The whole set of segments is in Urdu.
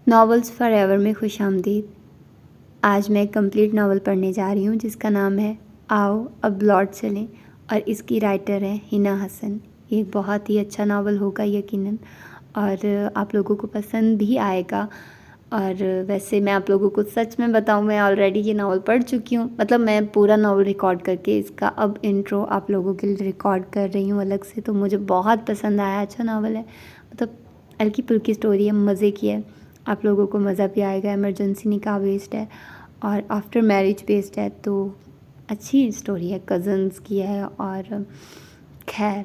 ناولز فار ایور میں خوش آمدید۔ آج میں ایک کمپلیٹ ناول پڑھنے جا رہی ہوں جس کا نام ہے آؤ اب لوٹ چلیں، اور اس کی رائٹر ہے حنا حسن۔ یہ ایک بہت ہی اچھا ناول ہوگا یقیناً، اور آپ لوگوں کو پسند بھی آئے گا۔ اور ویسے میں آپ لوگوں کو سچ میں بتاؤں، میں آلریڈی یہ ناول پڑھ چکی ہوں، مطلب میں پورا ناول ریکارڈ کر کے اس کا اب انٹرو آپ لوگوں کے لیے ریکارڈ کر رہی ہوں الگ سے۔ تو مجھے بہت پسند آیا، اچھا ناول ہے، مطلب ہلکی پھلکی اسٹوری ہے، مزے کی ہے، آپ لوگوں کو مزہ بھی آئے گا۔ ایمرجنسی نکاح بیسڈ ہے اور آفٹر میرج بیسڈ ہے، تو اچھی اسٹوری ہے، کزنز کی ہے۔ اور خیر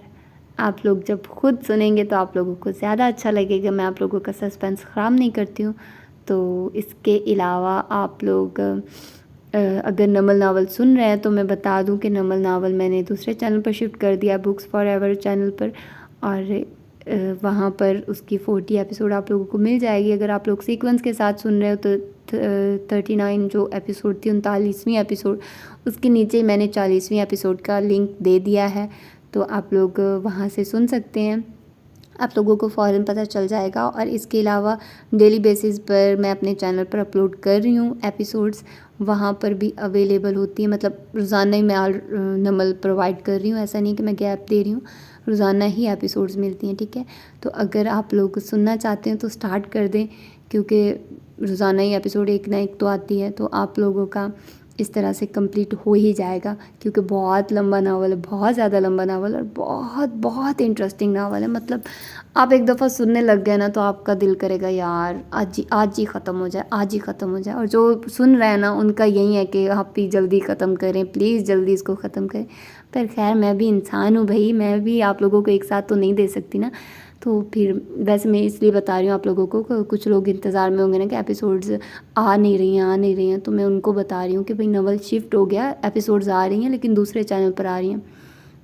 آپ لوگ جب خود سنیں گے تو آپ لوگوں کو زیادہ اچھا لگے گا، میں آپ لوگوں کا سسپینس خراب نہیں کرتی ہوں۔ تو اس کے علاوہ آپ لوگ اگر نمل ناول سن رہے ہیں تو میں بتا دوں کہ نمل ناول میں نے دوسرے چینل پر شفٹ کر دیا، بکس فار ایور چینل پر، اور وہاں پر اس کی 40 ایپیسوڈ آپ لوگوں کو مل جائے گی۔ اگر آپ لوگ سیکوینس کے ساتھ سن رہے ہو تو 39 جو ایپیسوڈ تھی، 39ویں ایپیسوڈ، اس کے نیچے میں نے 40ویں ایپیسوڈ کا لنک دے دیا ہے، تو آپ لوگ وہاں سے سن سکتے ہیں، آپ لوگوں کو فوراً پتہ چل جائے گا۔ اور اس کے علاوہ ڈیلی بیسس پر میں اپنے چینل پر اپلوڈ کر رہی ہوں ایپیسوڈز، وہاں پر بھی اویلیبل ہوتی ہیں، مطلب روزانہ ہی میں نمل پرووائڈ کر رہی ہوں، ایسا نہیں کہ میں گیپ دے رہی ہوں، روزانہ ہی ایپیسوڈز ملتی ہیں، ٹھیک ہے۔ تو اگر آپ لوگ سننا چاہتے ہیں تو سٹارٹ کر دیں، کیونکہ روزانہ ہی ایپیسوڈ ایک نہ ایک تو آتی ہے، تو آپ لوگوں کا اس طرح سے کمپلیٹ ہو ہی جائے گا، کیونکہ بہت لمبا ناول ہے، بہت زیادہ لمبا ناول، اور بہت بہت انٹرسٹنگ ناول ہے۔ مطلب آپ ایک دفعہ سننے لگ گئے نا تو آپ کا دل کرے گا یار آج ہی ختم ہو جائے، آج ہی ختم ہو جائے۔ اور جو سن رہے ہیں نا ان کا یہی ہے کہ آپ بھی جلدی ختم کریں، پلیز جلدی اس کو ختم کریں۔ پر خیر میں بھی انسان ہوں بھائی، میں بھی آپ لوگوں کو ایک ساتھ تو نہیں دے سکتی نا، تو پھر ویسے میں اس لیے بتا رہی ہوں آپ لوگوں کو، کچھ لوگ انتظار میں ہوں گے نا کہ ایپیسوڈز آ نہیں رہی ہیں، تو میں ان کو بتا رہی ہوں کہ بھئی ناول شفٹ ہو گیا، ایپیسوڈز آ رہی ہیں لیکن دوسرے چینل پر آ رہی ہیں۔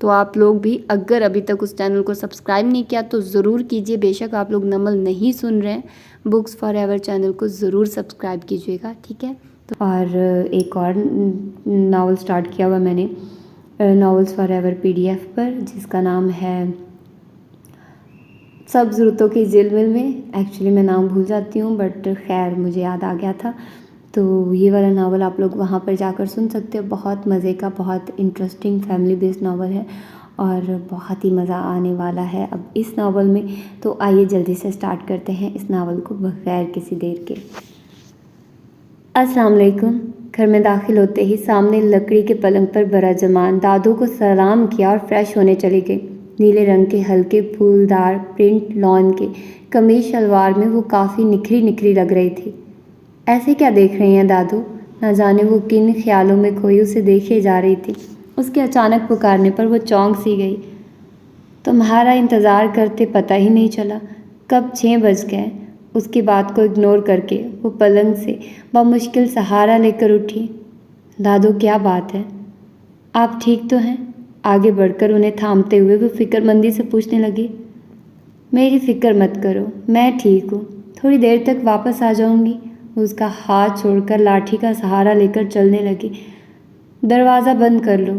تو آپ لوگ بھی اگر ابھی تک اس چینل کو سبسکرائب نہیں کیا تو ضرور کیجئے، بے شک آپ لوگ نمل نہیں سن رہے ہیں، بکس فار ایور چینل کو ضرور سبسکرائب کیجئے گا، ٹھیک ہے۔ اور ایک اور ناول سٹارٹ کیا ہوا میں نے ناولز فار ایور PDF پر، جس کا نام ہے سبز رتوں کی جھلمل میں۔ ایکچولی میں نام بھول جاتی ہوں، بٹ خیر مجھے یاد آ گیا تھا، تو یہ والا ناول آپ لوگ وہاں پر جا کر سن سکتے ہو۔ بہت مزے کا، بہت انٹرسٹنگ فیملی بیسڈ ناول ہے اور بہت ہی مزہ آنے والا ہے اب اس ناول میں۔ تو آئیے جلدی سے سٹارٹ کرتے ہیں اس ناول کو بغیر کسی دیر کے۔ السلام علیکم۔ گھر میں داخل ہوتے ہی سامنے لکڑی کے پلنگ پر براجمان دادو کو سلام کیا اور فریش ہونے چلی گئی۔ نیلے رنگ کے ہلکے پھولدار پرنٹ لان کے قمیص شلوار میں وہ کافی نکھری نکھری لگ رہی تھی۔ ایسے کیا دیکھ رہی ہیں دادو؟ نہ جانے وہ کن خیالوں میں کھوئی اسے دیکھے جا رہی تھی۔ اس کے اچانک پکارنے پر وہ چونک سی گئی۔ تمہارا انتظار کرتے پتہ ہی نہیں چلا، کب 6 بج گئے۔ اس کی بات کو اگنور کر کے وہ پلنگ سے بمشکل سہارا لے کر اٹھی۔ دادو کیا بات ہے؟ آپ ٹھیک تو ہیں؟ آگے بڑھ کر انہیں تھامتے ہوئے وہ فکر مندی سے پوچھنے لگی۔ میری فکر مت کرو، میں ٹھیک ہوں، تھوڑی دیر تک واپس آ جاؤں گی۔ اس کا ہاتھ چھوڑ کر لاٹھی کا سہارا لے کر چلنے لگی۔ دروازہ بند کر لو۔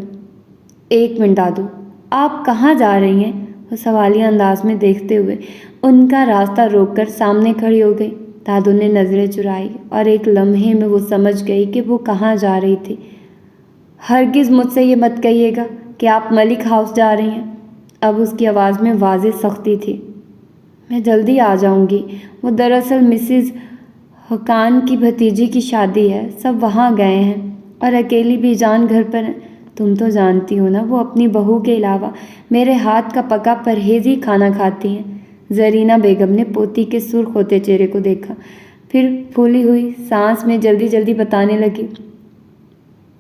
1 منٹ دادو، آپ کہاں جا رہی ہیں؟ وہ سوالیہ انداز میں دیکھتے ہوئے ان کا راستہ روک کر سامنے کھڑی ہو گئی۔ دادو نے نظریں چرائی اور ایک لمحے میں وہ سمجھ گئی کہ وہ کہاں جا رہی تھی۔ ہرگز مجھ سے یہ مت کہیے گا کہ آپ ملک ہاؤس جا رہی ہیں۔ اب اس کی آواز میں واضح سختی تھی۔ میں جلدی آ جاؤں گی، وہ دراصل مسز حکان کی بھتیجی کی شادی ہے، سب وہاں گئے ہیں اور اکیلی بھی جان گھر پر ہے۔ تم تو جانتی ہو نا وہ اپنی بہو کے علاوہ میرے ہاتھ کا پکا پرہیزی کھانا کھاتی ہیں۔ زرینہ بیگم نے پوتی کے سرخ ہوتے چہرے کو دیکھا، پھر پھولی ہوئی سانس میں جلدی جلدی بتانے لگی۔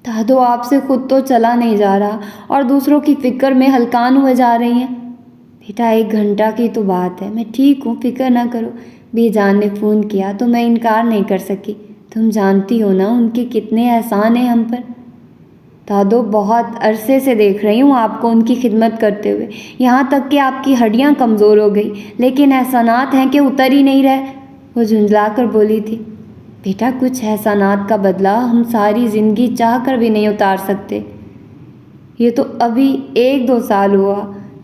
دادو آپ سے خود تو چلا نہیں جا رہا اور دوسروں کی فکر میں ہلکان ہوئے جا رہی ہیں۔ بیٹا 1 گھنٹہ کی تو بات ہے، میں ٹھیک ہوں، فکر نہ کرو۔ بی جان نے فون کیا تو میں انکار نہیں کر سکی، تم جانتی ہو نا ان کے کتنے احسان ہیں ہم پر۔ دادو بہت عرصے سے دیکھ رہی ہوں آپ کو ان کی خدمت کرتے ہوئے، یہاں تک کہ آپ کی ہڈیاں کمزور ہو گئی، لیکن احسانات ہیں کہ اتر ہی نہیں رہے، وہ جھنجلا کر بولی تھی۔ بیٹا کچھ احسانات کا بدلہ ہم ساری زندگی چاہ کر بھی نہیں اتار سکتے۔ یہ تو ابھی 1-2 سال ہوا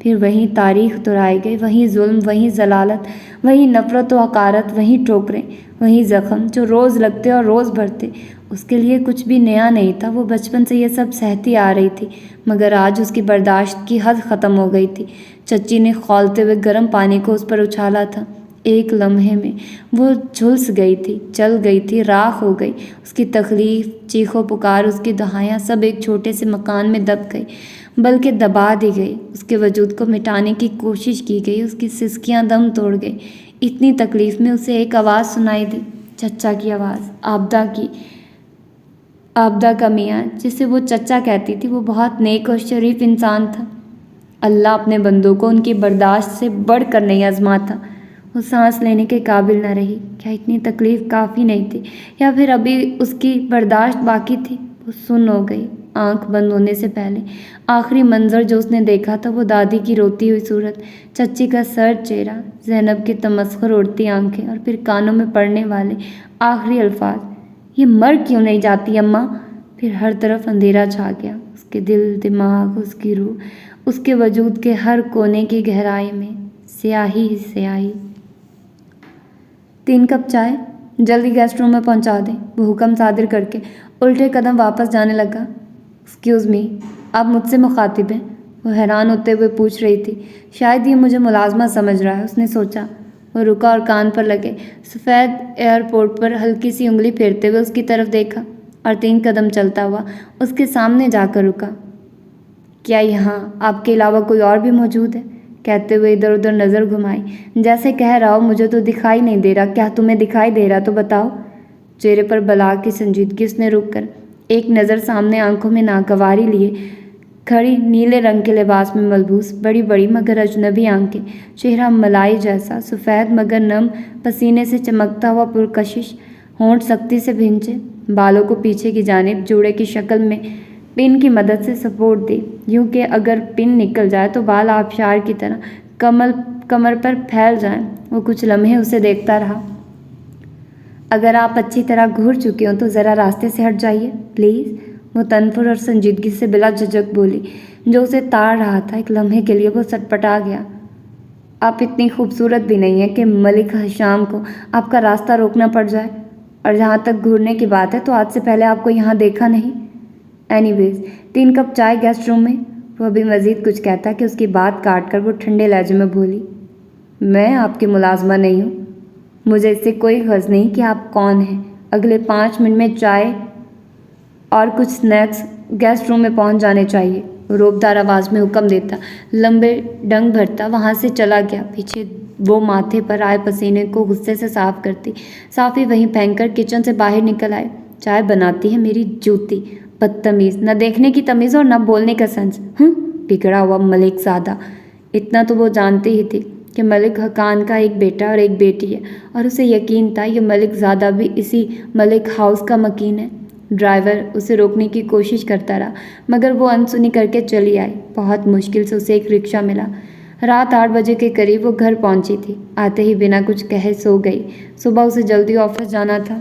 پھر وہیں تاریخ دہرائے گئے، وہیں ظلم، وہیں ضلالت، وہیں نفرت و حقارت، وہیں ٹھوکریں، وہیں زخم جو روز لگتے اور روز بھرتے۔ اس کے لیے کچھ بھی نیا نہیں تھا، وہ بچپن سے یہ سب سہتی آ رہی تھی، مگر آج اس کی برداشت کی حد ختم ہو گئی تھی۔ چچی نے کھولتے ہوئے گرم پانی کو اس پر اچھالا تھا۔ ایک لمحے میں وہ جھلس گئی تھی، جل گئی تھی، راکھ ہو گئی۔ اس کی تکلیف، چیخ و پکار، اس کی دہائیاں سب ایک چھوٹے سے مکان میں دب گئی، بلکہ دبا دی گئی۔ اس کے وجود کو مٹانے کی کوشش کی گئی، اس کی سسکیاں دم توڑ گئی۔ اتنی تکلیف میں اسے ایک آواز سنائی دی، چچا کی آواز، عابدہ کی۔ عابدہ کا میاں، جسے وہ چچا کہتی تھی، وہ بہت نیک اور شریف انسان تھا۔ اللہ اپنے بندوں کو ان کی برداشت سے بڑھ کر نہیں آزماتا۔ وہ سانس لینے کے قابل نہ رہی۔ کیا اتنی تکلیف کافی نہیں تھی، یا پھر ابھی اس کی برداشت باقی تھی؟ وہ سن ہو گئی۔ آنکھ بند ہونے سے پہلے آخری منظر جو اس نے دیکھا تھا، وہ دادی کی روتی ہوئی صورت، چچی کا سرد چہرہ، زینب کی تمسخر اڑتی آنکھیں، اور پھر کانوں میں پڑنے والے آخری الفاظ، یہ مر کیوں نہیں جاتی اماں؟ پھر ہر طرف اندھیرا چھا گیا۔ اس کے دل، دماغ، اس کی روح، اس کے وجود کے ہر کونے کی گہرائی میں سیاہی ہی سیاہی۔ 3 کپ چائے جلدی گیسٹ روم میں پہنچا دیں، وہ حکم صادر کر کے الٹے قدم واپس جانے لگا۔ ایکسکیوز می، آپ مجھ سے مخاطب ہیں؟ وہ حیران ہوتے ہوئے پوچھ رہی تھی۔ شاید یہ مجھے ملازمہ سمجھ رہا ہے، اس نے سوچا۔ وہ رکا اور کان پر لگے سفید ایئرپورٹ پر ہلکی سی انگلی پھیرتے ہوئے اس کی طرف دیکھا، اور 3 قدم چلتا ہوا اس کے سامنے جا کر رکا۔ کیا یہاں آپ کے علاوہ کوئی اور بھی موجود ہے؟ کہتے ہوئے ادھر ادھر نظر گھمائی، جیسے کہہ رہا ہو مجھے تو دکھائی نہیں دے رہا، کیا تمہیں دکھائی دے رہا تو بتاؤ۔ چہرے پر بلا کی سنجیدگی اس نے رک کر ایک نظر سامنے آنکھوں میں ناگواری لیے کھڑی نیلے رنگ کے لباس میں ملبوس بڑی بڑی مگر اجنبی آنکھیں، چہرہ ملائی جیسا سفید مگر نم، پسینے سے چمکتا ہوا پرکشش، ہونٹ سختی سے بھینچے، بالوں کو پیچھے کی جانب جوڑے کی شکل میں پن کی مدد سے سپورٹ دی، یوں کہ اگر پن نکل جائے تو بال آبشار کی طرح کمر پر پھیل جائیں۔ وہ کچھ لمحے اسے دیکھتا رہا۔ اگر آپ اچھی طرح گھور چکے ہوں تو ذرا راستے سے ہٹ جائیے پلیز، وہ تنفر اور سنجیدگی سے بلا جھجک بولی، جو اسے تاڑ رہا تھا۔ ایک لمحے کے لیے وہ سٹپٹا گیا۔ آپ اتنی خوبصورت بھی نہیں ہیں کہ ملک ہشام کو آپ کا راستہ روکنا پڑ جائے، اور جہاں تک گھورنے کی بات ہے تو آج سے پہلے آپ کو یہاں دیکھا نہیں۔ اینی ویز 3 کپ چائے گیسٹ روم میں۔ وہ ابھی مزید کچھ کہتا کہ اس کی بات کاٹ کر وہ ٹھنڈے لہجے میں بولی، میں آپ کی ملازمہ نہیں ہوں، مجھے اس سے کوئی غرض نہیں کہ آپ کون ہیں۔ اگلے 5 منٹ میں چائے اور کچھ سنیکس گیسٹ روم میں پہنچ جانے چاہیے، روبدار آواز میں حکم دیتا، لمبے ڈنگ بھرتا وہاں سے چلا گیا۔ پیچھے وہ ماتھے پر آئے پسینے کو غصے سے صاف کرتی، صافی وہیں پھینک کر کچن سے باہر نکل آئے۔ چائے بناتی ہے میری جوتی، بدتمیز، نہ دیکھنے کی تمیز اور نہ بولنے کا سنس، بگڑا ہوا ملک زادہ۔ اتنا تو وہ جانتی ہی تھی کہ ملک حقان کا ایک بیٹا اور ایک بیٹی ہے، اور اسے یقین تھا یہ ملک زادہ بھی اسی ملک ہاؤس کا مکین ہے۔ ڈرائیور اسے روکنے کی کوشش کرتا رہا، مگر وہ انسنی کر کے چلی آئی۔ بہت مشکل سے اسے ایک رکشہ ملا۔ رات 8 بجے کے قریب وہ گھر پہنچی تھی۔ آتے ہی بنا کچھ کہے سو گئی۔ صبح اسے جلدی آفس جانا تھا۔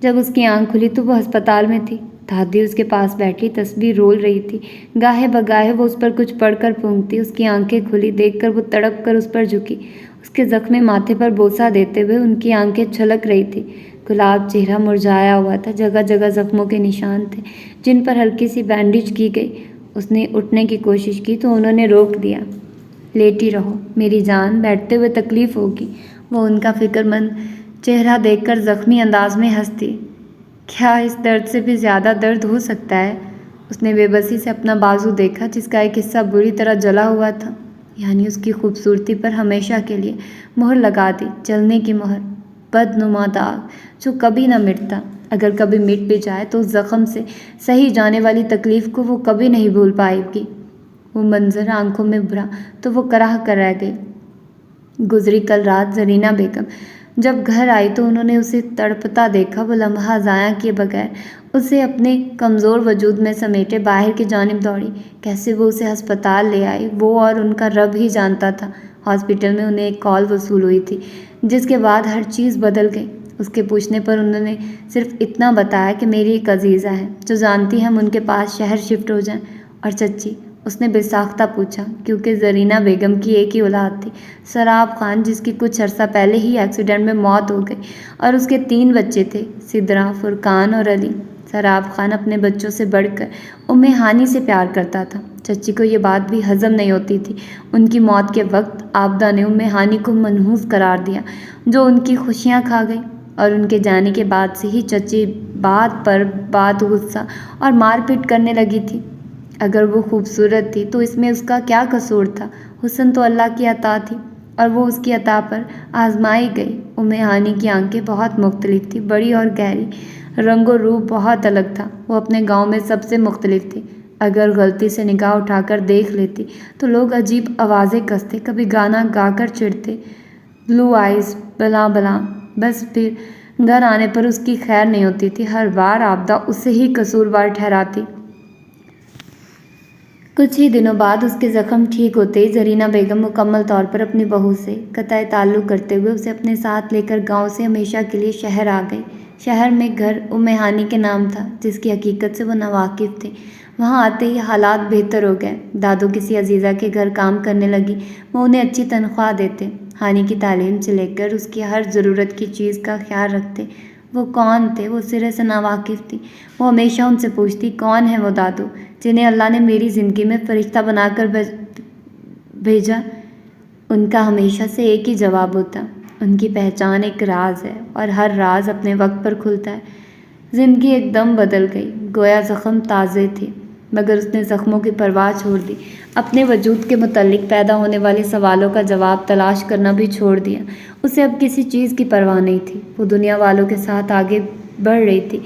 جب اس کی آنکھ کھلی تو وہ ہسپتال میں تھی۔ دادی اس کے پاس بیٹھی تسبیح رول رہی تھی۔ گاہے بگاہے وہ اس پر کچھ پڑھ کر پھونکتی۔ اس کی آنکھیں کھلی دیکھ کر وہ تڑپ کر اس پر جھکی۔ اس کے زخمی ماتھے پر بوسہ دیتے ہوئے ان کی آنکھیں چھلک رہی تھی۔ گلاب چہرہ مرجھایا ہوا تھا، جگہ جگہ زخموں کے نشان تھے جن پر ہلکی سی بینڈیج کی گئی۔ اس نے اٹھنے کی کوشش کی تو انہوں نے روک دیا۔ لیٹی رہو میری جان، بیٹھتے ہوئے تکلیف ہوگی۔ وہ ان کا فکر مند چہرہ دیکھ کر زخمی انداز میں ہنستی۔ کیا اس درد سے بھی زیادہ درد ہو سکتا ہے؟ اس نے بے بسی سے اپنا بازو دیکھا جس کا ایک حصہ بری طرح جلا ہوا تھا، یعنی اس کی خوبصورتی پر ہمیشہ کے لیے مہر لگا دی، جلنے کی مہر، بدنما داغ جو کبھی نہ مٹتا۔ اگر کبھی مٹ بھی جائے تو اس زخم سے سہی جانے والی تکلیف کو وہ کبھی نہیں بھول پائے گی۔ وہ منظر آنکھوں میں ابھرا تو وہ کراہ کر رہ گئی۔ گزری کل رات زرینہ بیگم جب گھر آئی تو انہوں نے اسے تڑپتا دیکھا۔ وہ لمحہ ضائع کیے بغیر اسے اپنے کمزور وجود میں سمیٹے باہر کی جانب دوڑی۔ کیسے وہ اسے ہسپتال لے آئی وہ اور ان کا رب ہی جانتا تھا۔ ہاسپٹل میں انہیں ایک کال وصول ہوئی تھی جس کے بعد ہر چیز بدل گئی۔ اس کے پوچھنے پر انہوں نے صرف اتنا بتایا کہ میری ایک عزیزہ ہے جو جانتی ہے ہم ان کے پاس شہر شفٹ ہو جائیں، اور چچی اس نے بے ساختہ پوچھا، کیونکہ زرینہ بیگم کی ایک ہی اولاد تھی، سراب خان، جس کی کچھ عرصہ پہلے ہی ایکسیڈنٹ میں موت ہو گئی، اور اس کے 3 بچے تھے، سدرا، فرقان اور علی۔ سراب خان اپنے بچوں سے بڑھ کر ہانی سے پیار کرتا تھا۔ چچی کو یہ بات بھی ہضم نہیں ہوتی تھی۔ ان کی موت کے وقت عابدہ نے ہانی کو منحوس قرار دیا، جو ان کی خوشیاں کھا گئی، اور ان کے جانے کے بعد سے ہی چچی بات پر بات غصہ اور مار پیٹ کرنے لگی تھی۔ اگر وہ خوبصورت تھی تو اس میں اس کا کیا قصور تھا؟ حسن تو اللہ کی عطا تھی، اور وہ اس کی عطا پر آزمائی گئی۔ ہانی کی آنکھیں بہت مختلف تھیں، بڑی اور گہری، رنگ و روپ بہت الگ تھا۔ وہ اپنے گاؤں میں سب سے مختلف تھی۔ اگر غلطی سے نگاہ اٹھا کر دیکھ لیتی تو لوگ عجیب آوازیں کستے، کبھی گانا گا کر چڑھتے، بلو آئیز، بلا بلا۔ بس پھر گھر آنے پر اس کی خیر نہیں ہوتی تھی، ہر بار عابدہ اسے ہی قصوروار ٹھہراتی۔ کچھ ہی دنوں بعد اس کے زخم ٹھیک ہوتے ہی زرینہ بیگم مکمل طور پر اپنی بہو سے قطع تعلق کرتے ہوئے اسے اپنے ساتھ لے کر گاؤں سے ہمیشہ کے لیے شہر آ گئی۔ شہر میں گھر ہانی کے نام تھا، جس کی حقیقت سے وہ ناواقف تھے۔ وہاں آتے ہی حالات بہتر ہو گئے۔ دادو کسی عزیزہ کے گھر کام کرنے لگی، وہ انہیں اچھی تنخواہ دیتے، ہانی کی تعلیم سے لے کر اس کی ہر ضرورت کی چیز کا خیال رکھتے۔ وہ کون تھے؟ وہ سرے سے ناواقف تھی۔ وہ ہمیشہ ان سے پوچھتی، کون ہے وہ دادو جنہیں اللہ نے میری زندگی میں فرشتہ بنا کر بھیجا؟ ان کا ہمیشہ سے ایک ہی جواب ہوتا، ان کی پہچان ایک راز ہے، اور ہر راز اپنے وقت پر کھلتا ہے۔ زندگی ایک دم بدل گئی، گویا زخم تازے تھے، مگر اس نے زخموں کی پرواہ چھوڑ دی، اپنے وجود کے متعلق پیدا ہونے والے سوالوں کا جواب تلاش کرنا بھی چھوڑ دیا۔ اسے اب کسی چیز کی پرواہ نہیں تھی، وہ دنیا والوں کے ساتھ آگے بڑھ رہی تھی،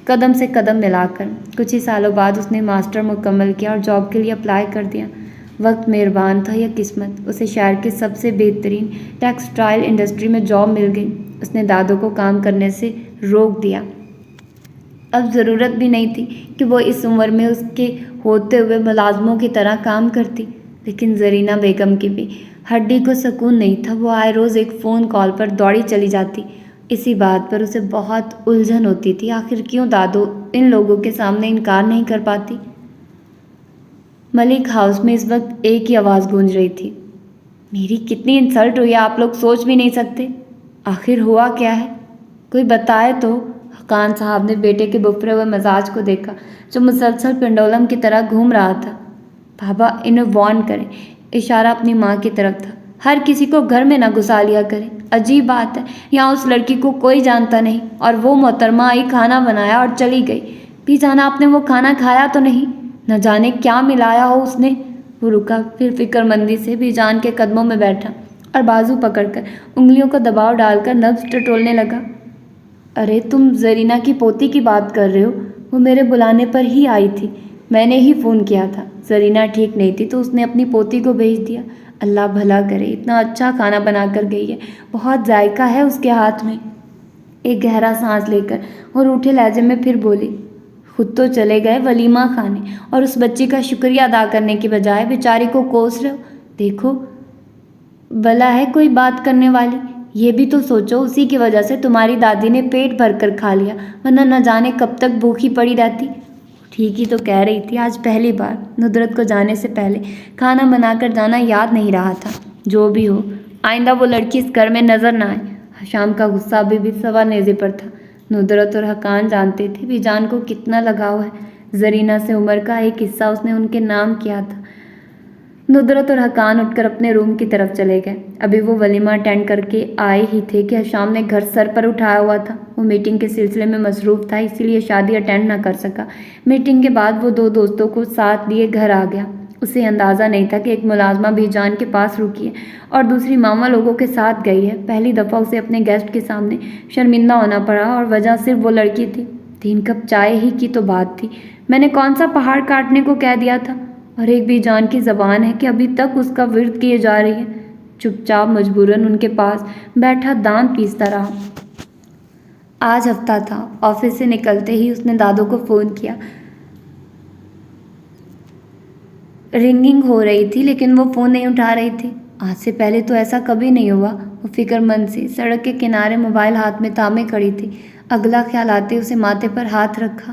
قدم سے قدم ملا کر۔ کچھ ہی سالوں بعد اس نے ماسٹر مکمل کیا اور جاب کے لیے اپلائی کر دیا۔ وقت مہربان تھا یا قسمت، اسے شہر کے سب سے بہترین ٹیکسٹائل انڈسٹری میں جاب مل گئی۔ اس نے دادو کو کام کرنے سے روک دیا۔ اب ضرورت بھی نہیں تھی کہ وہ اس عمر میں اس کے ہوتے ہوئے ملازموں کی طرح کام کرتی۔ لیکن زرینہ بیگم کی بھی ہڈی کو سکون نہیں تھا۔ وہ آئے روز ایک فون کال پر دوڑی چلی جاتی۔ اسی بات پر اسے بہت الجھن ہوتی تھی، آخر کیوں دادو ان لوگوں کے سامنے انکار نہیں کر پاتی؟ ملک ہاؤس میں اس وقت ایک ہی آواز گونج رہی تھی، میری کتنی انسلٹ ہوئی، آپ لوگ سوچ بھی نہیں سکتے۔ آخر ہوا کیا ہے؟ کوئی بتائے تو۔ خان صاحب نے بیٹے کے بفرے ہوئے مزاج کو دیکھا، جو مسلسل پنڈولم کی طرح گھوم رہا تھا۔ بابا انہیں وارن کریں۔ اشارہ اپنی ماں کی طرف تھا۔ ہر کسی کو گھر میں نہ گھسا لیا کریں۔ عجیب بات ہے، یہاں اس لڑکی کو کوئی جانتا نہیں، اور وہ محترمہ آئی، کھانا بنایا اور چلی گئی۔ بھی جانا آپ نے وہ کھانا کھایا تو نہیں؟ نہ جانے کیا ملایا ہو اس نے۔ وہ رکا، پھر فکر مندی سے بھی جان کے قدموں میں بیٹھا اور بازو پکڑ کر انگلیوں کا دباؤ ڈال کر نبض ٹٹولنے لگا۔ ارے تم زرینہ کی پوتی کی بات کر رہے ہو؟ وہ میرے بلانے پر ہی آئی تھی، میں نے ہی فون کیا تھا۔ زرینہ ٹھیک نہیں تھی تو اس نے اپنی پوتی کو بھیج دیا۔ اللہ بھلا کرے، اتنا اچھا کھانا بنا کر گئی ہے، بہت ذائقہ ہے اس کے ہاتھ میں۔ ایک گہرا سانس لے کر اور روٹھے لہجے میں پھر بولی، خود تو چلے گئے ولیمہ کھانے، اور اس بچی کا شکریہ ادا کرنے کی بجائے بیچاری کو کوس رہے ہو۔ دیکھو بلا ہے کوئی بات کرنے والی، یہ بھی تو سوچو، اسی کی وجہ سے تمہاری دادی نے پیٹ بھر کر کھا لیا، ورنہ نہ جانے کب تک بھوکی پڑی رہتی۔ ٹھیک ہی تو کہہ رہی تھی، آج پہلی بار ندرت کو جانے سے پہلے کھانا بنا کر جانا یاد نہیں رہا تھا۔ جو بھی ہو، آئندہ وہ لڑکی اس گھر میں نظر نہ آئے۔ شام کا غصہ ابھی بھی سوا نیزے پر تھا۔ ندرت اور حقان جانتے تھے بھی جان کو کتنا لگاؤ ہے زرینہ سے۔ عمر کا ایک حصہ اس نے ان کے نام کیا تھا۔ ندرت اور حقان اٹھ کر اپنے روم کی طرف چلے گئے۔ ابھی وہ ولیمہ اٹینڈ کر کے آئے ہی تھے کہ شام نے گھر سر پر اٹھایا ہوا تھا۔ وہ میٹنگ کے سلسلے میں مصروف تھا، اسی لیے شادی اٹینڈ نہ کر سکا۔ میٹنگ کے بعد وہ 2 دوستوں کو ساتھ لیے گھر آ گیا۔ اسے اندازہ نہیں تھا کہ ایک ملازمہ بھی جان کے پاس رکی ہے اور دوسری ماما لوگوں کے ساتھ گئی ہے۔ پہلی دفعہ اسے اپنے گیسٹ کے سامنے شرمندہ ہونا پڑا، اور وجہ صرف وہ لڑکی تھی۔ 3 کپ چائے ہی کی تو بات تھی، میں نے کون سا پہاڑ کاٹنے کو کہہ دیا تھا؟ اور ایک بھی جان کی زبان ہے کہ ابھی تک اس کا ورد کیے جا رہی ہے۔ چپ چاپ مجبوراً ان کے پاس بیٹھا دانت پیستا رہا۔ آج ہفتہ تھا۔ آفس سے نکلتے ہی اس نے دادو کو فون کیا۔ رنگنگ ہو رہی تھی لیکن وہ فون نہیں اٹھا رہی تھی۔ آج سے پہلے تو ایسا کبھی نہیں ہوا۔ وہ فکر مند سی سڑک کے کنارے موبائل ہاتھ میں تھامے کھڑی تھی۔ اگلا خیال آتے اسے ماتھے پر ہاتھ رکھا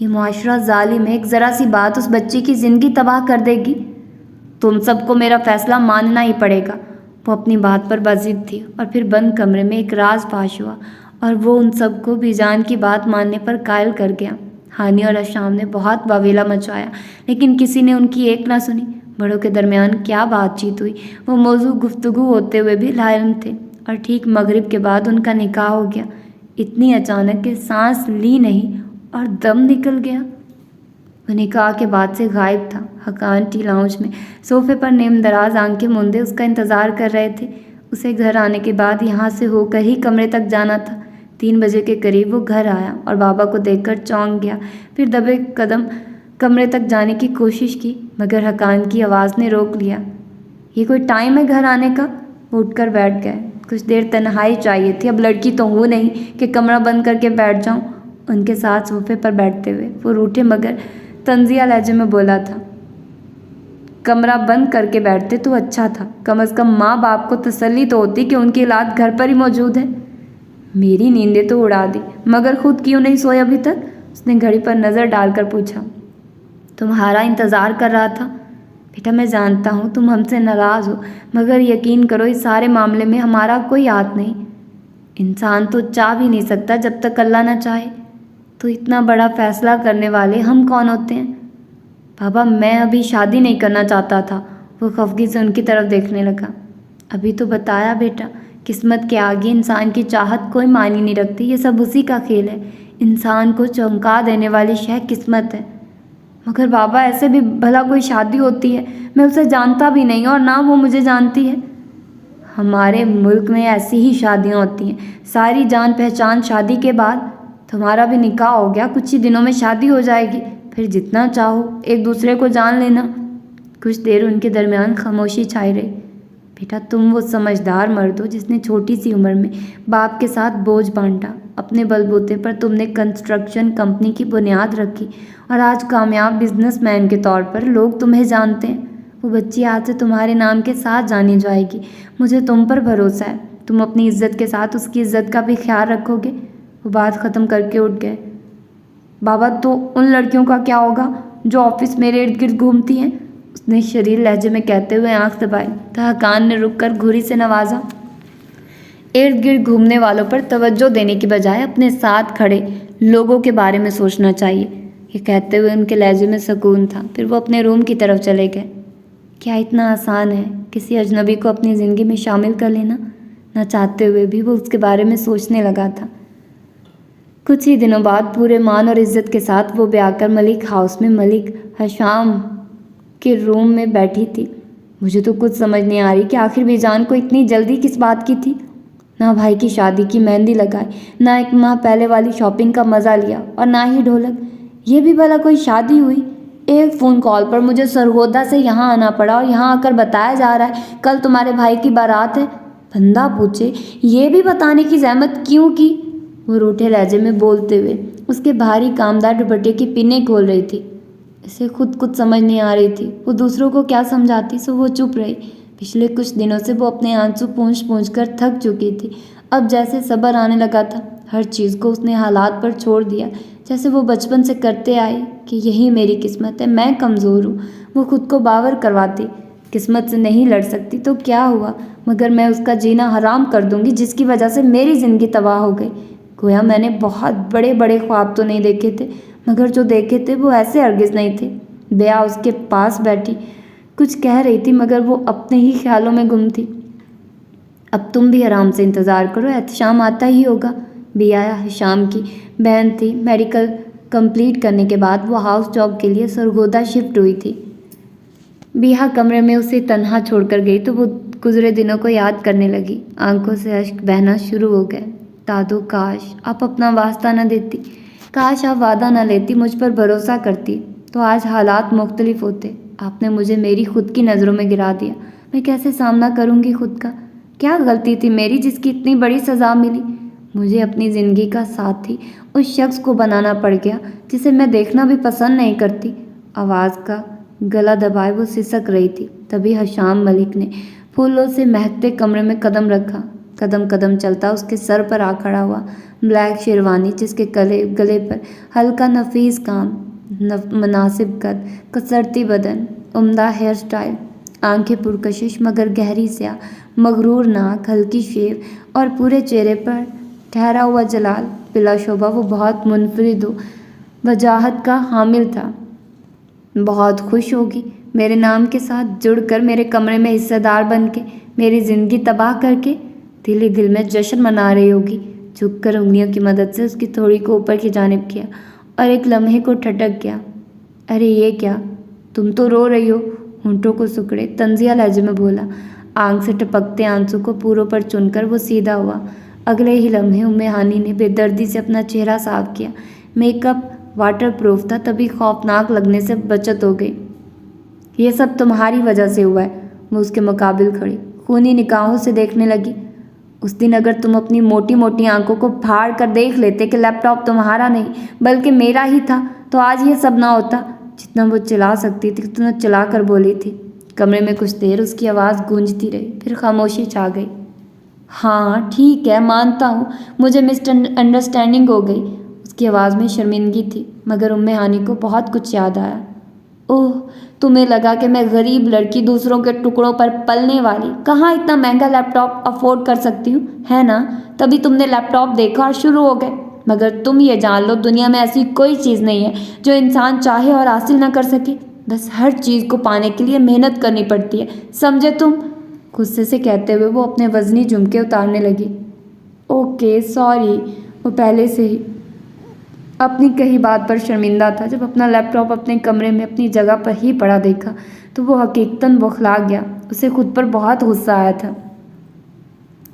یہ معاشرہ ظالم ہے، ایک ذرا سی بات اس بچی کی زندگی تباہ کر دے گی۔ تم سب کو میرا فیصلہ ماننا ہی پڑے گا۔ وہ اپنی بات پر بضد تھی اور پھر بند کمرے میں ایک راز فاش ہوا اور وہ ان سب کو بھی جان کی بات ماننے پر قائل کر گیا۔ ہانی اور اشام نے بہت واویلا مچایا لیکن کسی نے ان کی ایک نہ سنی۔ بڑوں کے درمیان کیا بات چیت ہوئی وہ موضوع گفتگو ہوتے ہوئے بھی لاعلم تھے، اور ٹھیک مغرب کے بعد ان کا نکاح ہو گیا، اتنی اچانک کہ سانس لی نہیں اور دم نکل گیا۔ وہ نکاح کے بعد سے غائب تھا۔ حقان ٹی لاؤنج میں صوفے پر نیم دراز آنکھیں موندے اس کا انتظار کر رہے تھے۔ اسے گھر آنے کے بعد یہاں سے ہو کر ہی کمرے تک جانا تھا۔ 3 بجے کے قریب وہ گھر آیا اور بابا کو دیکھ کر چونک گیا، پھر دبے قدم کمرے تک جانے کی کوشش کی مگر حقان کی آواز نے روک لیا۔ یہ کوئی ٹائم ہے گھر آنے کا؟ وہ اٹھ کر بیٹھ گئے۔ کچھ دیر تنہائی چاہیے تھی، اب لڑکی تو ہوں نہیں کہ کمرہ بند کر کے بیٹھ جاؤں۔ ان کے ساتھ صوفے پر بیٹھتے ہوئے وہ روٹھے مگر طنزیہ لہجے میں بولا تھا، کمرہ بند کر کے بیٹھتے تو اچھا تھا، کم از کم ماں باپ کو تسلی تو ہوتی کہ ان کی اولاد گھر پر ہی موجود ہے۔ میری نیندیں تو اڑا دی، مگر خود کیوں نہیں سوئے ابھی تک؟ اس نے گھڑی پر نظر ڈال کر پوچھا۔ تمہارا انتظار کر رہا تھا۔ بیٹا میں جانتا ہوں تم ہم سے ناراض ہو، مگر یقین کرو اس سارے معاملے میں ہمارا کوئی ہاتھ نہیں۔ انسان تو چاہ بھی نہیں سکتا جب تک اللہ نہ چاہے، تو اتنا بڑا فیصلہ کرنے والے ہم کون ہوتے ہیں؟ بابا میں ابھی شادی نہیں کرنا چاہتا تھا۔ وہ خفگی سے ان کی طرف دیکھنے لگا۔ ابھی تو بتایا بیٹا، قسمت کے آگے انسان کی چاہت کوئی معنی نہیں رکھتی، یہ سب اسی کا کھیل ہے۔ انسان کو چونکا دینے والی شے قسمت ہے۔ مگر بابا ایسے بھی بھلا کوئی شادی ہوتی ہے؟ میں اسے جانتا بھی نہیں اور نہ وہ مجھے جانتی ہے۔ ہمارے ملک میں ایسی ہی شادیاں ہوتی ہیں، ساری جان پہچان شادی کے بعد۔ تمہارا بھی نکاح ہو گیا، کچھ ہی دنوں میں شادی ہو جائے گی، پھر جتنا چاہو ایک دوسرے کو جان لینا۔ کچھ دیر ان کے درمیان خاموشی چھائی رہی۔ بیٹا تم وہ سمجھدار مرد ہو جس نے چھوٹی سی عمر میں باپ کے ساتھ بوجھ بانٹا، اپنے بل بوتے پر تم نے کنسٹرکشن کمپنی کی بنیاد رکھی اور آج کامیاب بزنس مین کے طور پر لوگ تمہیں جانتے ہیں۔ وہ بچی آج سے تمہارے نام کے ساتھ جانی جائے گی۔ مجھے تم پر بھروسہ ہے، تم اپنی عزت کے ساتھ اس کی عزت کا بھی خیال رکھو گے۔ وہ بات ختم کر کے اٹھ گئے۔ بابا تو ان لڑکیوں کا کیا ہوگا جو آفس میرے ارد گرد گھومتی ہیں؟ اس نے شریر لہجے میں کہتے ہوئے آنکھ دبائی۔ حقان نے رک کر گھوری سے نوازا۔ ارد گرد گھومنے والوں پر توجہ دینے کی بجائے اپنے ساتھ کھڑے لوگوں کے بارے میں سوچنا چاہیے، یہ کہتے ہوئے ان کے لہجے میں سکون تھا۔ پھر وہ اپنے روم کی طرف چلے گئے۔ کیا اتنا آسان ہے کسی اجنبی کو اپنی زندگی میں شامل کر لینا؟ نہ چاہتے ہوئے بھی وہ اس کے بارے میں سوچنے لگا تھا۔ کچھ ہی دنوں بعد پورے مان اور عزت کے ساتھ وہ بیاہ کر ملک ہاؤس میں ملک حشام کے روم میں بیٹھی تھی۔ مجھے تو کچھ سمجھ نہیں آ رہی کہ آخر بھی جان کو اتنی جلدی کس بات کی تھی۔ نہ بھائی کی شادی کی مہندی لگائی، نہ 1 ماہ پہلے والی شاپنگ کا مزہ لیا، اور نہ ہی ڈھولک۔ یہ بھی بھلا کوئی شادی ہوئی؟ ایک فون کال پر مجھے سرگودا سے یہاں آنا پڑا اور یہاں آ کر بتایا جا رہا ہے کل تمہارے بھائی کی بارات ہے۔ بندہ پوچھے یہ بھی بتانے کی زحمت کیوں کی؟ وہ روٹھے لہجے میں بولتے ہوئے اس کے بھاری کامدار دوپٹے کی پنیں کھول رہی تھی۔ اسے خود کچھ سمجھ نہیں آ رہی تھی، وہ دوسروں کو کیا سمجھاتی، سو وہ چپ رہی۔ پچھلے کچھ دنوں سے وہ اپنے آنسو پونچھ پونچھ کر تھک چکی تھی، اب جیسے صبر آنے لگا تھا۔ ہر چیز کو اس نے حالات پر چھوڑ دیا، جیسے وہ بچپن سے کرتے آئی کہ یہی میری قسمت ہے، میں کمزور ہوں۔ وہ خود کو باور کرواتی، قسمت سے نہیں لڑ سکتی تو کیا ہوا، مگر میں اس کا جینا حرام کر دوں گی جس کی وجہ سے میری زندگی تباہ ہو گئی۔ گویا میں نے بہت بڑے بڑے خواب تو نہیں دیکھے تھے، مگر جو دیکھے تھے وہ ایسے ہرگز نہیں تھے۔ بیہ اس کے پاس بیٹھی کچھ کہہ رہی تھی مگر وہ اپنے ہی خیالوں میں گم تھی۔ اب تم بھی آرام سے انتظار کرو، احتشام آتا ہی ہوگا۔ بیہ حشام کی بہن تھی۔ میڈیکل کمپلیٹ کرنے کے بعد وہ ہاؤس جاب کے لیے سرگودا شفٹ ہوئی تھی۔ بیہ کمرے میں اسے تنہا چھوڑ کر گئی تو وہ گزرے دنوں کو یاد کرنے لگی۔ آنکھوں سے اشک بہنا شروع ہو گئے۔ دادو کاش آپ اپنا واسطہ نہ دیتی، کاش آپ وعدہ نہ لیتی، مجھ پر بھروسہ کرتی تو آج حالات مختلف ہوتے۔ آپ نے مجھے میری خود کی نظروں میں گرا دیا، میں کیسے سامنا کروں گی خود کا؟ کیا غلطی تھی میری جس کی اتنی بڑی سزا ملی؟ مجھے اپنی زندگی کا ساتھی اس شخص کو بنانا پڑ گیا جسے میں دیکھنا بھی پسند نہیں کرتی۔ آواز کا گلا دبائے وہ سسک رہی تھی، تبھی حشام ملک نے پھولوں سے مہکتے کمرے میں قدم رکھا۔ قدم قدم چلتا اس کے سر پر آ کھڑا ہوا۔ بلیک شیروانی جس کے گلے پر ہلکا نفیس کام، مناسب قد، کسرتی بدن، عمدہ ہیئر سٹائل، آنکھیں پرکشش مگر گہری سیاہ، مغرور ناک، ہلکی شیو اور پورے چہرے پر ٹھہرا ہوا جلال، بلا شبہ وہ بہت منفرد و وجاہت کا حامل تھا۔ بہت خوش ہوگی میرے نام کے ساتھ جڑ کر، میرے کمرے میں حصہ دار بن کے، میری زندگی تباہ کر کے دل ہی دل میں جشن منا رہی ہوگی۔ جھک کر انگلیوں کی مدد سے اس کی تھوڑی کو اوپر کی جانب کیا اور ایک لمحے کو ٹھٹک گیا۔ ارے یہ کیا، تم تو رو رہی ہو؟ ہونٹوں کو سکڑے طنزیہ لہجے میں بولا۔ آنکھ سے ٹپکتے آنسو کو پوروں پر چن کر وہ سیدھا ہوا۔ اگلے ہی لمحے ہانی نے بے دردی سے اپنا چہرہ صاف کیا۔ میک اپ واٹر پروف تھا، تبھی خوفناک لگنے سے بچت ہو گئی۔ یہ سب تمہاری وجہ سے ہوا ہے۔ وہ اس کے مقابل کھڑی خونی نگاہوں سے دیکھنے لگی۔ اس دن اگر تم اپنی موٹی موٹی آنکھوں کو پھاڑ کر دیکھ لیتے کہ لیپ ٹاپ تمہارا نہیں بلکہ میرا ہی تھا تو آج یہ سب نہ ہوتا۔ جتنا وہ چلا سکتی تھی اتنا چلا کر بولی تھی۔ کمرے میں کچھ دیر اس کی آواز گونجتی رہی، پھر خاموشی چھا گئی۔ ہاں ٹھیک ہے، مانتا ہوں مجھے مس انڈرسٹینڈنگ ہو گئی۔ اس کی آواز میں شرمندگی تھی، مگر ہانی کو بہت کچھ یاد آیا۔ اوہ، تمہیں لگا کہ میں غریب لڑکی دوسروں کے ٹکڑوں پر پلنے والی کہاں اتنا مہنگا لیپ ٹاپ افورڈ کر سکتی ہوں، ہے نا؟ تبھی تم نے لیپ ٹاپ دیکھا اور شروع ہو گئے۔ مگر تم یہ جان لو دنیا میں ایسی کوئی چیز نہیں ہے جو انسان چاہے اور حاصل نہ کر سکے۔ بس ہر چیز کو پانے کے لیے محنت کرنی پڑتی ہے، سمجھے تم؟ غصے سے کہتے ہوئے وہ اپنے وزنی جھمکے اتارنے لگی۔ Okay sorry. وہ پہلے سے ہی اپنی کہی بات پر شرمندہ تھا۔ جب اپنا لیپ ٹاپ اپنے کمرے میں اپنی جگہ پر ہی پڑا دیکھا تو وہ حقیقتاً بوکھلا گیا۔ اسے خود پر بہت غصہ آیا تھا۔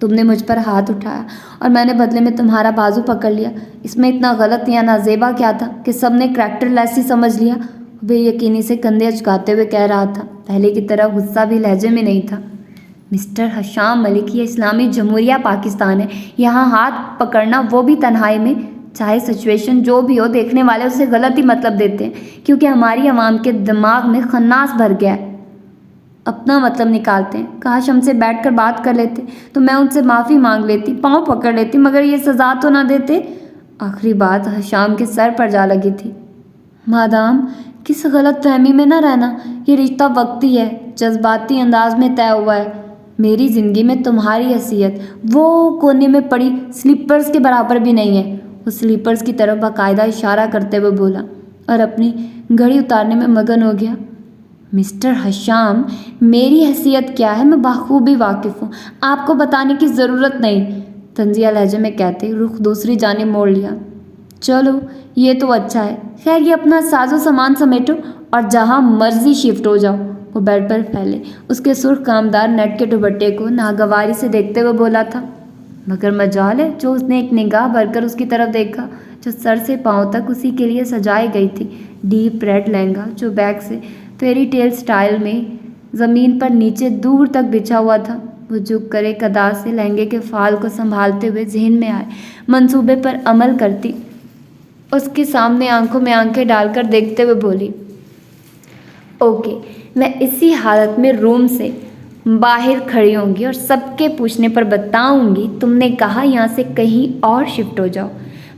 تم نے مجھ پر ہاتھ اٹھایا اور میں نے بدلے میں تمہارا بازو پکڑ لیا۔ اس میں اتنا غلط یا نازیبا کیا تھا کہ سب نے کریکٹر لیس ہی سمجھ لیا؟ بے یقینی سے کندھے اچکاتے ہوئے کہہ رہا تھا، پہلے کی طرح غصہ بھی لہجے میں نہیں تھا۔ مسٹر ہشام ملک، یہ اسلامی جمہوریہ پاکستان ہے، یہاں ہاتھ پکڑنا وہ بھی تنہائی میں، چاہے سچویشن جو بھی ہو، دیکھنے والے اسے غلط ہی مطلب دیتے ہیں کیونکہ ہماری عوام کے دماغ میں خناس بھر گیا ہے، اپنا مطلب نکالتے ہیں۔ کاش ہم سے بیٹھ کر بات کر لیتے تو میں ان سے معافی مانگ لیتی، پاؤں پکڑ لیتی، مگر یہ سزا تو نہ دیتے۔ آخری بات ہشام کے سر پر جا لگی تھی۔ مادام، کس غلط فہمی میں نہ رہنا، یہ رشتہ وقتی ہے، جذباتی انداز میں طے ہوا ہے۔ میری زندگی میں تمہاری حیثیت وہ کونے میں پڑی سلیپرز کے برابر بھی نہیں ہے۔ وہ سلیپرز کی طرف باقاعدہ اشارہ کرتے ہوئے بولا اور اپنی گھڑی اتارنے میں مگن ہو گیا۔ مسٹر ہشام، میری حیثیت کیا ہے میں بخوبی واقف ہوں، آپ کو بتانے کی ضرورت نہیں، طنزیہ لہجے میں کہتے رخ دوسری جانب موڑ لیا۔ چلو یہ تو اچھا ہے، خیر یہ اپنا ساز و سامان سمیٹو اور جہاں مرضی شفٹ ہو جاؤ۔ وہ بیڈ پر پھیلے اس کے سرخ کامدار نیٹ کے دوپٹے کو ناگواری سے دیکھتے ہوئے بولا تھا، مگر مجال ہے جو اس نے ایک نگاہ بھر کر اس کی طرف دیکھا جو سر سے پاؤں تک اسی کے لیے سجائی گئی تھی۔ ڈیپ ریڈ لہنگا جو بیک سے فیری ٹیل سٹائل میں زمین پر نیچے دور تک بچھا ہوا تھا۔ وہ جھک کر ایک ادا سے لہنگے کے فال کو سنبھالتے ہوئے ذہن میں آئے منصوبے پر عمل کرتی اس کے سامنے آنکھوں میں آنکھیں ڈال کر دیکھتے ہوئے بولی، اوکے، میں اسی حالت میں روم سے باہر کھڑی ہوں گی اور سب کے پوچھنے پر بتاؤں گی تم نے کہا یہاں سے کہیں اور شفٹ ہو جاؤ۔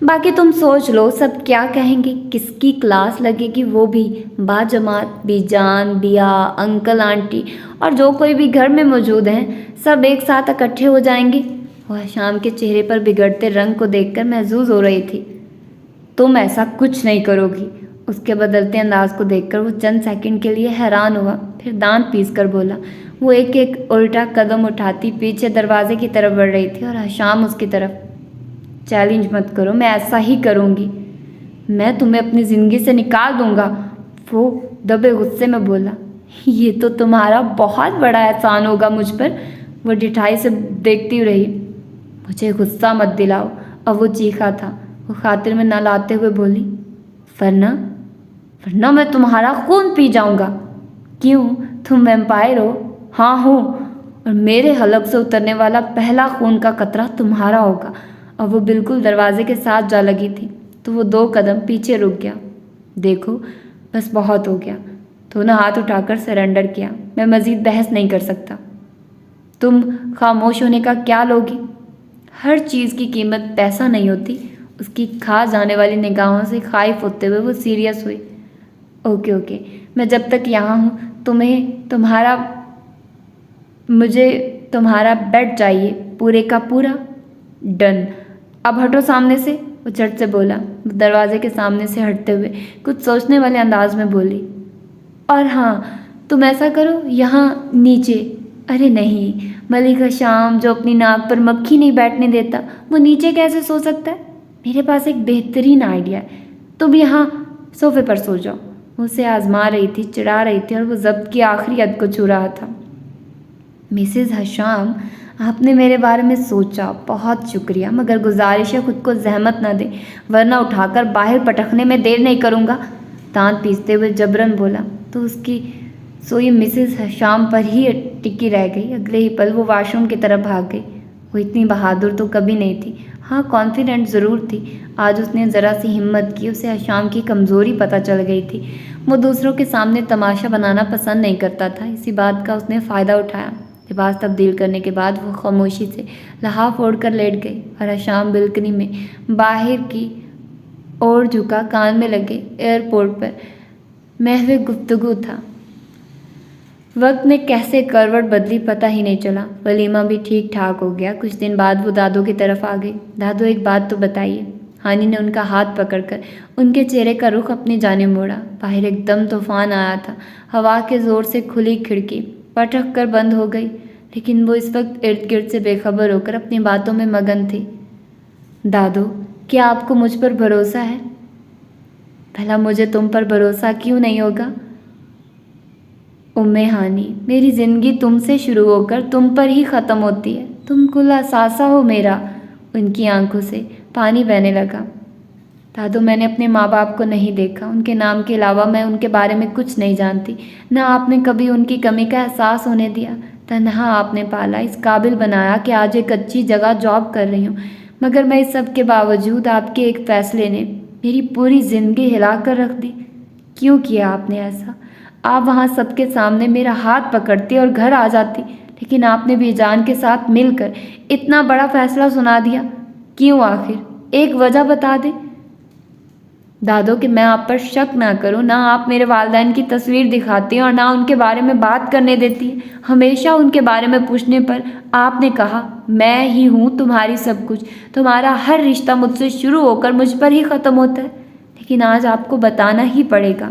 باقی تم سوچ لو سب کیا کہیں گے، کس کی کلاس لگے گی، وہ بھی با جماعت، بی جان، بیا، انکل، آنٹی اور جو کوئی بھی گھر میں موجود ہیں سب ایک ساتھ اکٹھے ہو جائیں گے۔ وہ شام کے چہرے پر بگڑتے رنگ کو دیکھ کر محظوظ ہو رہی تھی۔ تم ایسا کچھ نہیں کرو گی۔ اس کے بدلتے انداز کو دیکھ کر وہ چند سیکنڈ کے لیے حیران ہوا، پھر دانت پیس کر بولا۔ وہ ایک ایک الٹا قدم اٹھاتی پیچھے دروازے کی طرف بڑھ رہی تھی اور ہشام اس کی طرف۔ چیلنج مت کرو، میں ایسا ہی کروں گی، میں تمہیں اپنی زندگی سے نکال دوں گا۔ وہ دبے غصے میں بولا، یہ تو تمہارا بہت بڑا احسان ہوگا مجھ پر۔ وہ ڈٹھائی سے دیکھتی رہی۔ مجھے غصہ مت دلاؤ۔ اب وہ چیخا تھا۔ وہ خاطر میں نہ لاتے ہوئے بولی، ورنہ میں تمہارا خون پی جاؤں گا۔ کیوں، تم ویمپائر ہو؟ ہاں ہوں، اور میرے حلق سے اترنے والا پہلا خون کا قطرہ تمہارا ہوگا۔ اور وہ بالکل دروازے کے ساتھ جا لگی تھی تو وہ 2 قدم پیچھے رک گیا۔ دیکھو بس بہت ہو گیا۔ تو نے ہاتھ اٹھا کر سرنڈر کیا۔ میں مزید بحث نہیں کر سکتا۔ تم خاموش ہونے کا کیا لوگی؟ ہر چیز کی قیمت پیسہ نہیں ہوتی۔ اس کی کھا جانے والی نگاہوں سے خائف ہوتے ہوئے وہ سیریس ہوئی۔ اوکے اوکے، میں جب تک یہاں ہوں مجھے تمہارا بیڈ چاہیے، پورے کا پورا۔ ڈن، اب ہٹو سامنے سے، وہ جھٹ سے بولا۔ دروازے کے سامنے سے ہٹتے ہوئے کچھ سوچنے والے انداز میں بولی، اور ہاں تم ایسا کرو یہاں نیچے۔ ارے نہیں، ملک شام جو اپنی ناک پر مکھی نہیں بیٹھنے دیتا، وہ نیچے کیسے سو سکتا ہے؟ میرے پاس ایک بہترین آئیڈیا ہے، تم یہاں صوفے پر سو جاؤ۔ وہ اسے آزما رہی تھی، چڑھا رہی تھی، اور وہ ضبط کی آخری حد کو چھو رہا تھا۔ مسز حشام، آپ نے میرے بارے میں سوچا، بہت شکریہ، مگر گزارش ہے خود کو زحمت نہ دیں، ورنہ اٹھا کر باہر پٹکنے میں دیر نہیں کروں گا، دانت پیستے ہوئے جبرن بولا۔ تو اس کی سوئی مسز حشام پر ہی ٹکی رہ گئی۔ اگلے ہی پل وہ واش روم کی طرف بھاگ گئی۔ وہ اتنی بہادر تو کبھی نہیں تھی، ہاں کانفیڈنٹ ضرور تھی۔ آج اس نے ذرا سی ہمت کی، اسے حشام کی کمزوری پتہ چل گئی تھی۔ وہ دوسروں کے سامنے تماشا بنانا پسند نہیں کرتا تھا، اسی بات کا اس نے فائدہ اٹھایا۔ لباس تبدیل کرنے کے بعد وہ خاموشی سے لحاف اوڑھ کر لیٹ گئی، اور حشام بالکنی میں باہر کی اور جھکا، کان میں لگے ایئرپورٹ پر محو گفتگو تھا۔ وقت نے کیسے کروٹ بدلی پتہ ہی نہیں چلا۔ ولیمہ بھی ٹھیک ٹھاک ہو گیا۔ کچھ دن بعد وہ دادو کی طرف آ گئی۔ دادو ایک بات تو بتائیے۔ ہانی نے ان کا ہاتھ پکڑ کر ان کے چہرے کا رخ اپنی جانب موڑا۔ باہر ایک دم طوفان آیا تھا۔ ہوا کے زور سے کھلی کھڑکی پٹک کر بند ہو گئی، لیکن وہ اس وقت ارد گرد سے بے خبر ہو کر اپنی باتوں میں مگن تھی۔ دادو، کیا آپ کو مجھ پر بھروسہ ہے؟ بھلا مجھے تم پر بھروسہ کیوں نہیں ہوگا؟ ہانی، میری زندگی تم سے شروع ہو کر تم پر ہی ختم ہوتی ہے، تم کل اثاثہ ہو میرا۔ ان کی آنکھوں سے پانی بہنے لگا۔ دادو، میں نے اپنے ماں باپ کو نہیں دیکھا، ان کے نام کے علاوہ میں ان کے بارے میں کچھ نہیں جانتی، نہ آپ نے کبھی ان کی کمی کا احساس ہونے دیا۔ تنہا آپ نے پالا، اس قابل بنایا کہ آج ایک اچھی جگہ جاب کر رہی ہوں، مگر میں اس سب کے باوجود آپ کے ایک فیصلے نے میری پوری زندگی ہلا کر رکھ دی۔ کیوں کیا آپ نے ایسا؟ آپ وہاں سب کے سامنے میرا ہاتھ پکڑتی اور گھر آ جاتی، لیکن آپ نے بھی جان کے ساتھ مل کر اتنا بڑا فیصلہ سنا دیا۔ کیوں آخر؟ ایک وجہ بتا دیں۔ دادو، کہ میں آپ پر شک نہ کروں، نہ آپ میرے والدین کی تصویر دکھاتی اور نہ ان کے بارے میں بات کرنے دیتی۔ ہمیشہ ان کے بارے میں پوچھنے پر آپ نے کہا، میں ہی ہوں تمہاری سب کچھ، تمہارا ہر رشتہ مجھ سے شروع ہو کر مجھ پر ہی ختم ہوتا ہے۔ لیکن آج آپ کو بتانا ہی پڑے گا۔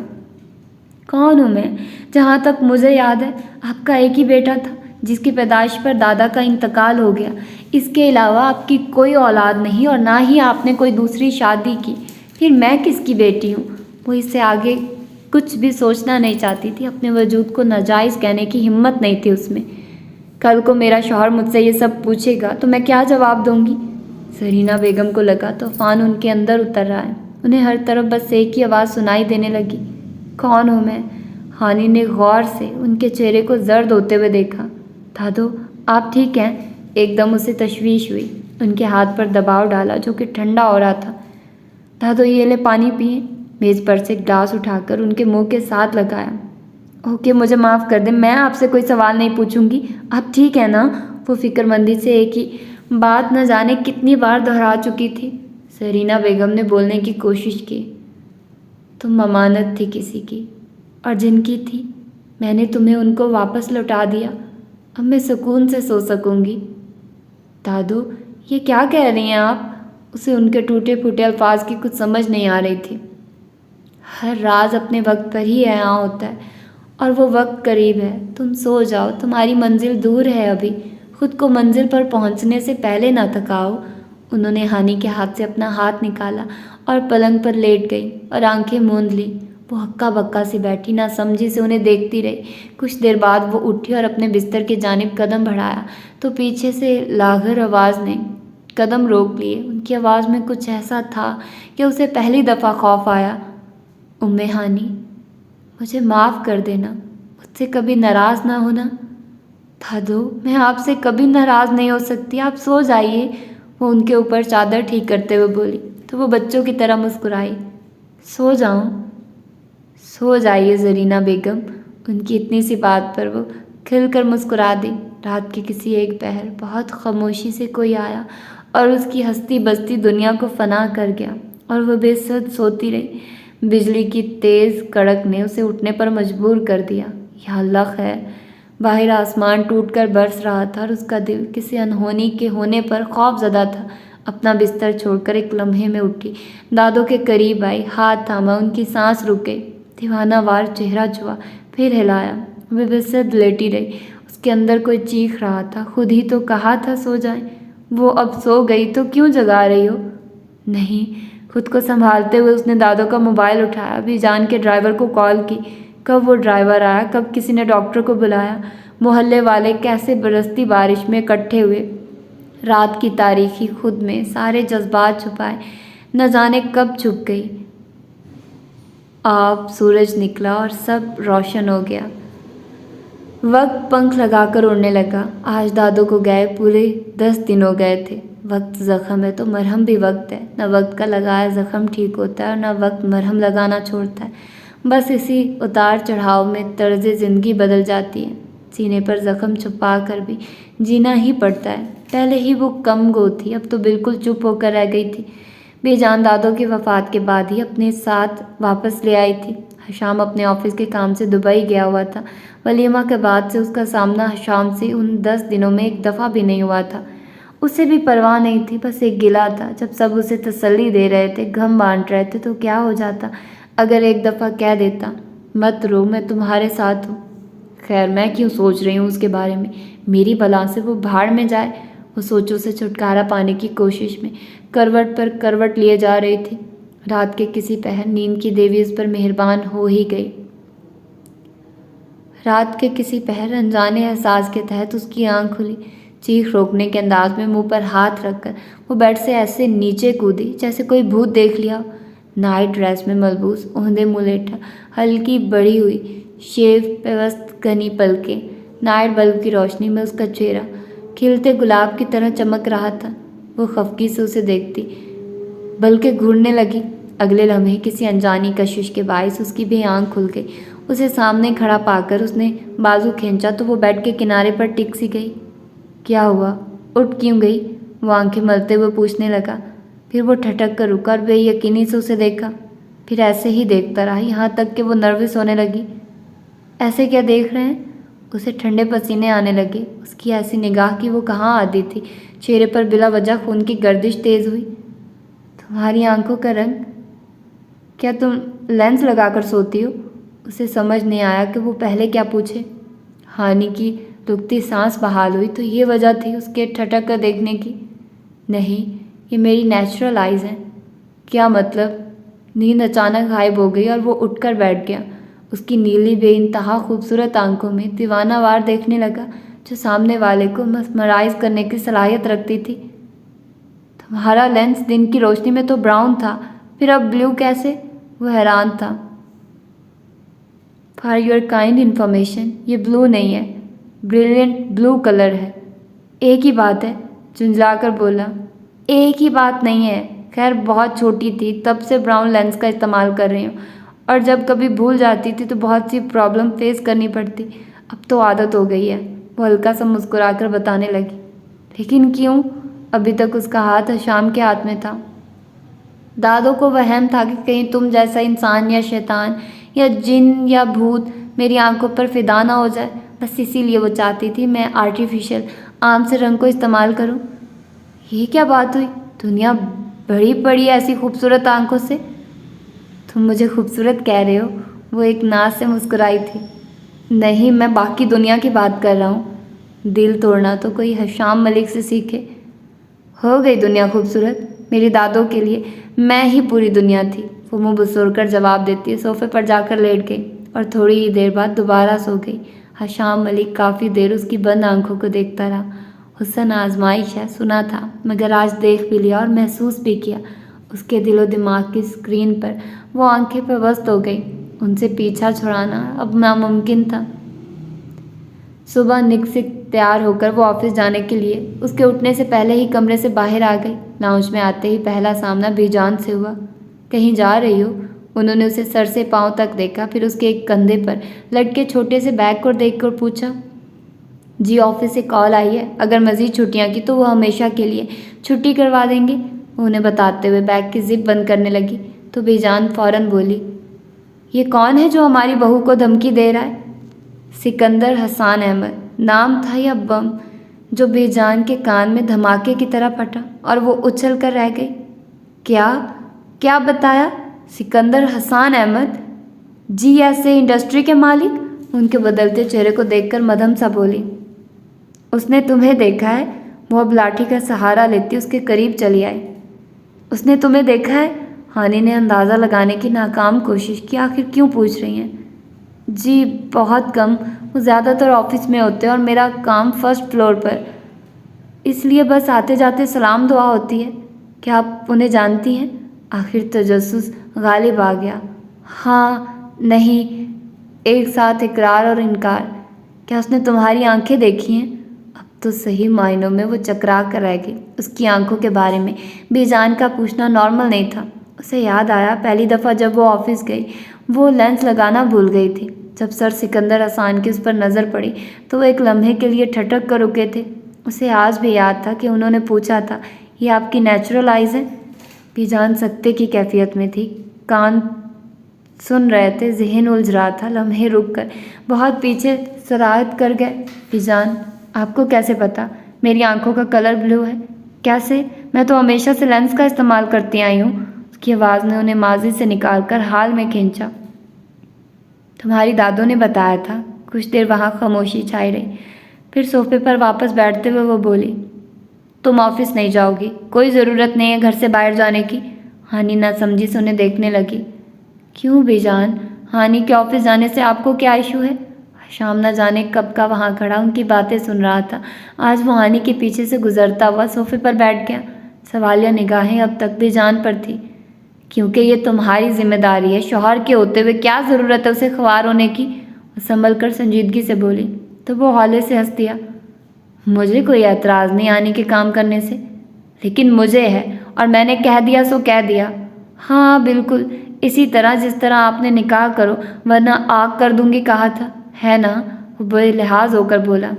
کون ہوں میں؟ جہاں تک مجھے یاد ہے آپ کا ایک ہی بیٹا تھا، جس کی پیدائش پر دادا کا انتقال ہو گیا۔ اس کے علاوہ آپ کی کوئی اولاد نہیں، اور نہ ہی آپ نے کوئی دوسری شادی کی۔ پھر میں کس کی بیٹی ہوں؟ وہ اس سے آگے کچھ بھی سوچنا نہیں چاہتی تھی، اپنے وجود کو ناجائز کہنے کی ہمت نہیں تھی اس میں۔ کل کو میرا شوہر مجھ سے یہ سب پوچھے گا تو میں کیا جواب دوں گی؟ زرینہ بیگم کو لگا طوفان ان کے اندر اتر رہا ہے۔ انہیں ہر طرف بس ایک ہی آواز سنائی دینے لگی، کون ہوں میں؟ ہانی نے غور سے ان کے چہرے کو زرد ہوتے ہوئے دیکھا۔ دادو، آپ ٹھیک ہیں؟ ایک دم اسے تشویش ہوئی۔ ان کے ہاتھ پر دباؤ ڈالا جو کہ ٹھنڈا ہو رہا تھا۔ دادو، یہ لے پانی پئیں۔ میز پر سے ایک گلاس اٹھا کر ان کے منہ کے ساتھ لگایا۔ اوکے، مجھے معاف کر دیں، میں آپ سے کوئی سوال نہیں پوچھوں گی، آپ ٹھیک ہیں نا؟ وہ فکر مندی سے ایک ہی بات نہ جانے کتنی بار دہرا چکی تھی۔ زرینہ بیگم نے بولنے کی کوشش کی، تم امانت تھی کسی کی، اور جن کی تھی میں نے تمہیں ان کو واپس لوٹا دیا، اب میں سکون سے سو سکوں گی۔ دادو، یہ کیا کہہ رہی ہیں آپ؟ اسے ان کے ٹوٹے پھوٹے الفاظ کی کچھ سمجھ نہیں آ رہی تھی۔ ہر راز اپنے وقت پر ہی عیاں ہوتا ہے، اور وہ وقت قریب ہے، تم سو جاؤ، تمہاری منزل دور ہے ابھی، خود کو منزل پر پہنچنے سے پہلے نہ تھکاؤ۔ انہوں نے ہانی کے ہاتھ سے اپنا ہاتھ نکالا اور پلنگ پر لیٹ گئی اور آنکھیں موند لی۔ وہ ہکا بکا سی بیٹھی نہ سمجھی سے انہیں دیکھتی رہی۔ کچھ دیر بعد وہ اٹھی اور اپنے بستر کی جانب قدم بڑھایا تو پیچھے سے لاغر آواز نے قدم روک لیے۔ ان کی آواز میں کچھ ایسا تھا کہ اسے پہلی دفعہ خوف آیا۔ ہانی، مجھے معاف کر دینا، مجھ سے کبھی ناراض نہ ہونا۔ دادو، میں آپ سے کبھی ناراض نہیں ہو سکتی، آپ سو جائیے، وہ ان کے اوپر چادر ٹھیک کرتے ہوئے بولی تو وہ بچوں کی طرح مسکرائی۔ سو جاؤں؟ سو جائیے زرینہ بیگم۔ ان کی اتنی سی بات پر وہ کھل کر مسکرا دی۔ رات کے کسی ایک پہر بہت خاموشی سے کوئی آیا اور اس کی ہستی بستی دنیا کو فنا کر گیا اور وہ بے سد سوتی رہی۔ بجلی کی تیز کڑک نے اسے اٹھنے پر مجبور کر دیا۔ یا اللہ خیر! باہر آسمان ٹوٹ کر برس رہا تھا اور اس کا دل کسی انہونی کے ہونے پر خوف زدہ تھا۔ اپنا بستر چھوڑ کر ایک لمحے میں اٹھی، دادوں کے قریب آئی، ہاتھ تھاما، ان کی سانس رک گئی، دیوانہ وار چہرہ چھوا، پھر ہلایا۔ وہ بے سد لیٹی رہی۔ اس کے اندر کوئی چیخ رہا تھا، خود ہی تو کہا تھا سو جائیں۔ وہ اب سو گئی تو کیوں جگا رہی ہو؟ نہیں۔ خود کو سنبھالتے ہوئے اس نے دادوں کا موبائل اٹھایا، ابھی جان کے ڈرائیور کو کال کی۔ کب وہ ڈرائیور آیا، کب کسی نے ڈاکٹر کو بلایا؟ محلے والے کیسے برستی بارش میں اکٹھے ہوئے، رات کی تاریکی خود میں سارے جذبات چھپائے، نہ جانے کب چھپ گئی۔ آپ سورج نکلا اور سب روشن ہو گیا۔ وقت پنکھ لگا کر اڑنے لگا۔ آج دادوں کو گئے پورے 10 دن ہو گئے تھے۔ وقت زخم ہے تو مرہم بھی وقت ہے، نہ وقت کا لگایا زخم ٹھیک ہوتا ہے اور نہ وقت مرہم لگانا چھوڑتا ہے۔ بس اسی اتار چڑھاؤ میں طرز زندگی بدل جاتی ہے۔ سینے پر زخم چھپا کر بھی جینا ہی پڑتا ہے۔ پہلے ہی وہ کم گو تھی، اب تو بالکل چپ ہو کر رہ گئی تھی۔ بے جان دادوں کی وفات کے بعد ہی اپنے ساتھ واپس لے آئی تھی۔ حشام اپنے آفس کے کام سے دبئی گیا ہوا تھا۔ ولیمہ کے بعد سے اس کا سامنا حشام سے ان 10 دنوں میں ایک دفعہ بھی نہیں ہوا تھا۔ اسے بھی پرواہ نہیں تھی، بس ایک گلہ تھا۔ جب سب اسے تسلی دے رہے تھے، غم بانٹ رہے تھے، تو کیا ہو جاتا اگر ایک دفعہ کہہ دیتا، مت رو، میں تمہارے ساتھ ہوں۔ خیر میں کیوں سوچ رہی ہوں اس کے بارے میں، میری بلا سے وہ بھاڑ میں جائے۔ وہ سوچوں سے چھٹکارا پانے کی کوشش میں کروٹ پر کروٹ لیے جا رہی تھی۔ رات کے کسی پہر نیند کی دیوی اس پر مہربان ہو ہی گئی۔ رات کے کسی پہر انجانے احساس کے تحت اس کی آنکھ کھلی۔ چیخ روکنے کے انداز میں منہ پر ہاتھ رکھ کر وہ بیڈ سے ایسے نیچے کودی جیسے کوئی بھوت دیکھ لیا ہو۔ نائٹ ڈریس میں ملبوس، اوندھے منہ لیٹا، ہلکی بڑھی ہوئی شیو پیوست گھنی پلکیں، نائٹ بلب کی روشنی میں اس کا چہرہ کھلتے گلاب کی طرح چمک رہا تھا۔ وہ خفگی سے اسے دیکھتی بلکہ گھورنے لگی۔ اگلے لمحے کسی انجانی کشش کے باعث اس کی بھی آنکھ کھل گئی۔ اسے سامنے کھڑا پا کر اس نے بازو کھینچا تو وہ بیڈ کے کنارے پر ٹک سی گئی۔ کیا ہوا؟ اٹھ کیوں گئی؟ وہ آنکھیں ملتے ہوئے پوچھنے لگا۔ پھر وہ ٹھٹک کر رکا اور بے یقینی سے اسے دیکھا، پھر ایسے ہی دیکھتا رہا یہاں تک کہ وہ نروس ہونے لگی۔ ایسے کیا دیکھ رہے ہیں؟ اسے ٹھنڈے پسینے آنے لگے۔ اس کی ایسی نگاہ کی وہ کہاں عادی تھی۔ چہرے پر بلا وجہ خون کی گردش تیز ہوئی۔ تمہاری آنکھوں کا رنگ، کیا تم لینس لگا کر سوتی ہو؟ اسے سمجھ نہیں آیا کہ وہ پہلے کیا پوچھے۔ ہانی کی رکتی سانس بحال ہوئی تو یہ وجہ تھی اس کے ٹھٹک کر دیکھنے کی۔ نہیں، یہ میری نیچرل آئیز ہیں۔ کیا مطلب؟ نیند اچانک غائب ہو گئی اور وہ اٹھ کر بیٹھ گیا۔ اس کی نیلی بے انتہا خوبصورت آنکھوں میں دیوانہ وار دیکھنے لگا جو سامنے والے کو مسمرائز کرنے کی صلاحیت رکھتی تھی۔ تمہارا لینس دن کی روشنی میں تو براؤن تھا، پھر اب بلیو کیسے؟ وہ حیران تھا۔ فار یور کائنڈ انفارمیشن، یہ بلو نہیں ہے، بریلینٹ بلو کلر ہے۔ ایک ہی بات ہے، جھنجھلا کر بولا۔ ایک ہی بات نہیں ہے، خیر بہت چھوٹی تھی تب سے براؤن لینس کا استعمال کر رہی ہوں، اور جب کبھی بھول جاتی تھی تو بہت سی پرابلم فیس کرنی پڑتی، اب تو عادت ہو گئی ہے۔ وہ ہلکا سا مسکرا کر بتانے لگی۔ لیکن کیوں؟ ابھی تک اس کا ہاتھ حشام کے ہاتھ میں تھا۔ دادوں کو وہم تھا کہ کہیں تم جیسا انسان یا شیطان یا جن یا بھوت میری آنکھوں پر فدا نہ ہو جائے، بس اسی لیے وہ چاہتی تھی میں آرٹیفیشل عام سے رنگ کو استعمال کروں۔ یہ کیا بات ہوئی؟ دنیا بڑی پڑی ایسی خوبصورت آنکھوں سے۔ تم مجھے خوبصورت کہہ رہے ہو؟ وہ ایک ناز سے مسکرائی تھی۔ نہیں، میں باقی دنیا کی بات کر رہا ہوں۔ دل توڑنا تو کوئی حشام ملک سے سیکھے۔ ہو گئی دنیا خوبصورت میری دادوں کے لیے، میں ہی پوری دنیا تھی۔ وہ منہ بسور کر جواب دیتی صوفے پر جا کر لیٹ گئی اور تھوڑی ہی دیر بعد دوبارہ سو گئی۔ حشام ملک کافی دیر اس کی بند آنکھوں کو دیکھتا رہا۔ حسن آزمائش ہے، سنا تھا، مگر آج دیکھ بھی لیا اور محسوس بھی کیا۔ اس کے دل و دماغ کی اسکرین پر وہ آنکھیں پیوست ہو گئی۔ ان سے پیچھا چھڑانا اب ناممکن تھا۔ صبح نک تیار ہو کر وہ آفس جانے کے لیے اس کے اٹھنے سے پہلے ہی کمرے سے باہر آ گئی۔ لاؤنج میں آتے ہی پہلا سامنا بے جان سے ہوا۔ کہیں جا رہی ہو؟ انہوں نے اسے سر سے پاؤں تک دیکھا، پھر اس کے ایک کندھے پر لٹکے چھوٹے سے بیگ کو دیکھ کر پوچھا۔ جی آفس سے کال آئی ہے، اگر مزید چھٹیاں کی تو وہ ہمیشہ کے لیے چھٹی کروا دیں گے، انہیں بتاتے ہوئے بیگ کی زپ بند کرنے لگی تو بے جان فوراً بولی، یہ کون ہے جو ہماری بہو کو دھمکی دے رہا ہے؟ سکندر حسان احمد نام تھا یا بم جو بے جان کے کان میں دھماکے کی طرح پھٹا اور وہ اچھل کر رہ گئی۔ کیا بتایا؟ سکندر حسان احمد؟ جی ایسے انڈسٹری کے مالک؟ ان کے بدلتے چہرے کو دیکھ کر مدھم سا بولی، اس نے تمہیں دیکھا ہے؟ وہ اب لاٹھی کا سہارا لیتی اس کے قریب چلی آئی۔ اس نے تمہیں دیکھا ہے؟ ہانی نے اندازہ لگانے کی ناکام کوشش کی، آخر کیوں پوچھ رہی ہیں؟ جی بہت کم، وہ زیادہ تر آفس میں ہوتے ہیں اور میرا کام فرسٹ فلور پر، اس لیے بس آتے جاتے سلام دعا ہوتی ہے۔ کیا آپ انہیں جانتی ہیں؟ آخر تجسس غالب آ گیا۔ ہاں نہیں، ایک ساتھ اقرار اور انکار۔ کیا اس نے تمہاری آنکھیں دیکھی ہیں؟ اب تو صحیح معنوں میں وہ چکرا کر رہ گئی۔ اس کی آنکھوں کے بارے میں بے جان کا پوچھنا نارمل نہیں تھا۔ اسے یاد آیا پہلی دفعہ جب وہ آفس گئی وہ لینس لگانا بھول گئی تھی۔ جب سر سکندر حسان کی اس پر نظر پڑی تو وہ ایک لمحے کے لیے ٹھٹک کر رکے تھے۔ اسے آج بھی یاد تھا کہ انہوں نے پوچھا تھا، یہ آپ کی نیچرل آئیز ہیں؟ بے جان سکتے کی کیفیت میں تھی، کان سن رہے تھے، ذہن الجھ رہا تھا۔ لمحے رک کر بہت پیچھے سرایت کر گئے۔ بے جان آپ کو کیسے پتا میری آنکھوں کا کلر بلو ہے؟ کیسے؟ میں تو ہمیشہ سے لینس کا استعمال کرتی آئی ہوں۔ اس کی آواز نے انہیں ماضی سے نکال کر حال میں کھینچا۔ تمہاری دادوں نے بتایا تھا۔ کچھ دیر وہاں خاموشی چھائی رہی، پھر صوفے پر واپس بیٹھتے ہوئے وہ بولی، تم آفس نہیں جاؤ گی؟ کوئی ضرورت نہیں ہے گھر سے باہر جانے کی۔ ہانی نہ سمجھی سے انہیں دیکھنے لگی۔ کیوں بے جان؟ ہانی کے آفس جانے سے آپ کو کیا ایشو ہے؟ شام نہ جانے کب کا وہاں کھڑا ان کی باتیں سن رہا تھا، آج وہ ہانی کے پیچھے سے گزرتا ہوا صوفے پر بیٹھ گیا۔ سوالیہ نگاہیں اب تک بے جان پر تھی۔ کیونکہ یہ تمہاری ذمہ داری ہے، شوہر کے ہوتے ہوئے کیا ضرورت ہے اسے خوار ہونے کی؟ وہ سنبھل کر سنجیدگی سے بولی تو وہ ہولے سے ہنس دیا۔ مجھے کوئی اعتراض نہیں آنی کے کام کرنے سے، لیکن مجھے ہے، اور میں نے کہہ دیا سو کہہ دیا۔ ہاں بالکل اسی طرح جس طرح آپ نے نکاح کرو ورنہ آگ کر دوں گی کہا تھا، ہے نا؟ وہ بے لحاظ ہو کر بولا۔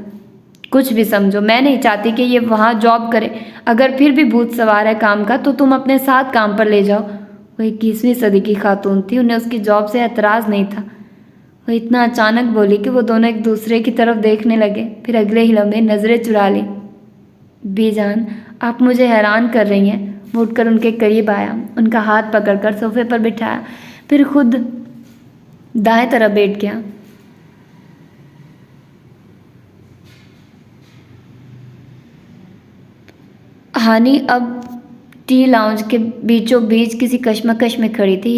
کچھ بھی سمجھو، میں نہیں چاہتی کہ یہ وہاں جاب کرے، اگر پھر بھی بھوت سوار ہے کام کا تو تم اپنے ساتھ کام پر لے جاؤ۔ وہ 21ویں صدی کی خاتون تھی، انہیں اس کی جاب سے اعتراض نہیں تھا۔ وہ اتنا اچانک بولی کہ وہ دونوں ایک دوسرے کی طرف دیکھنے لگے، پھر اگلے ہی لمحے نظریں چرا لیں۔ بی جان آپ مجھے حیران کر رہی ہیں۔ وہ اٹھ کر ان کے قریب آیا، ان کا ہاتھ پکڑ کر صوفے پر بٹھایا، پھر خود دائیں طرف بیٹھ گیا۔ ہانی اب ٹی لاؤنج کے بیچوں بیچ کسی کشمکش میں کھڑی تھی۔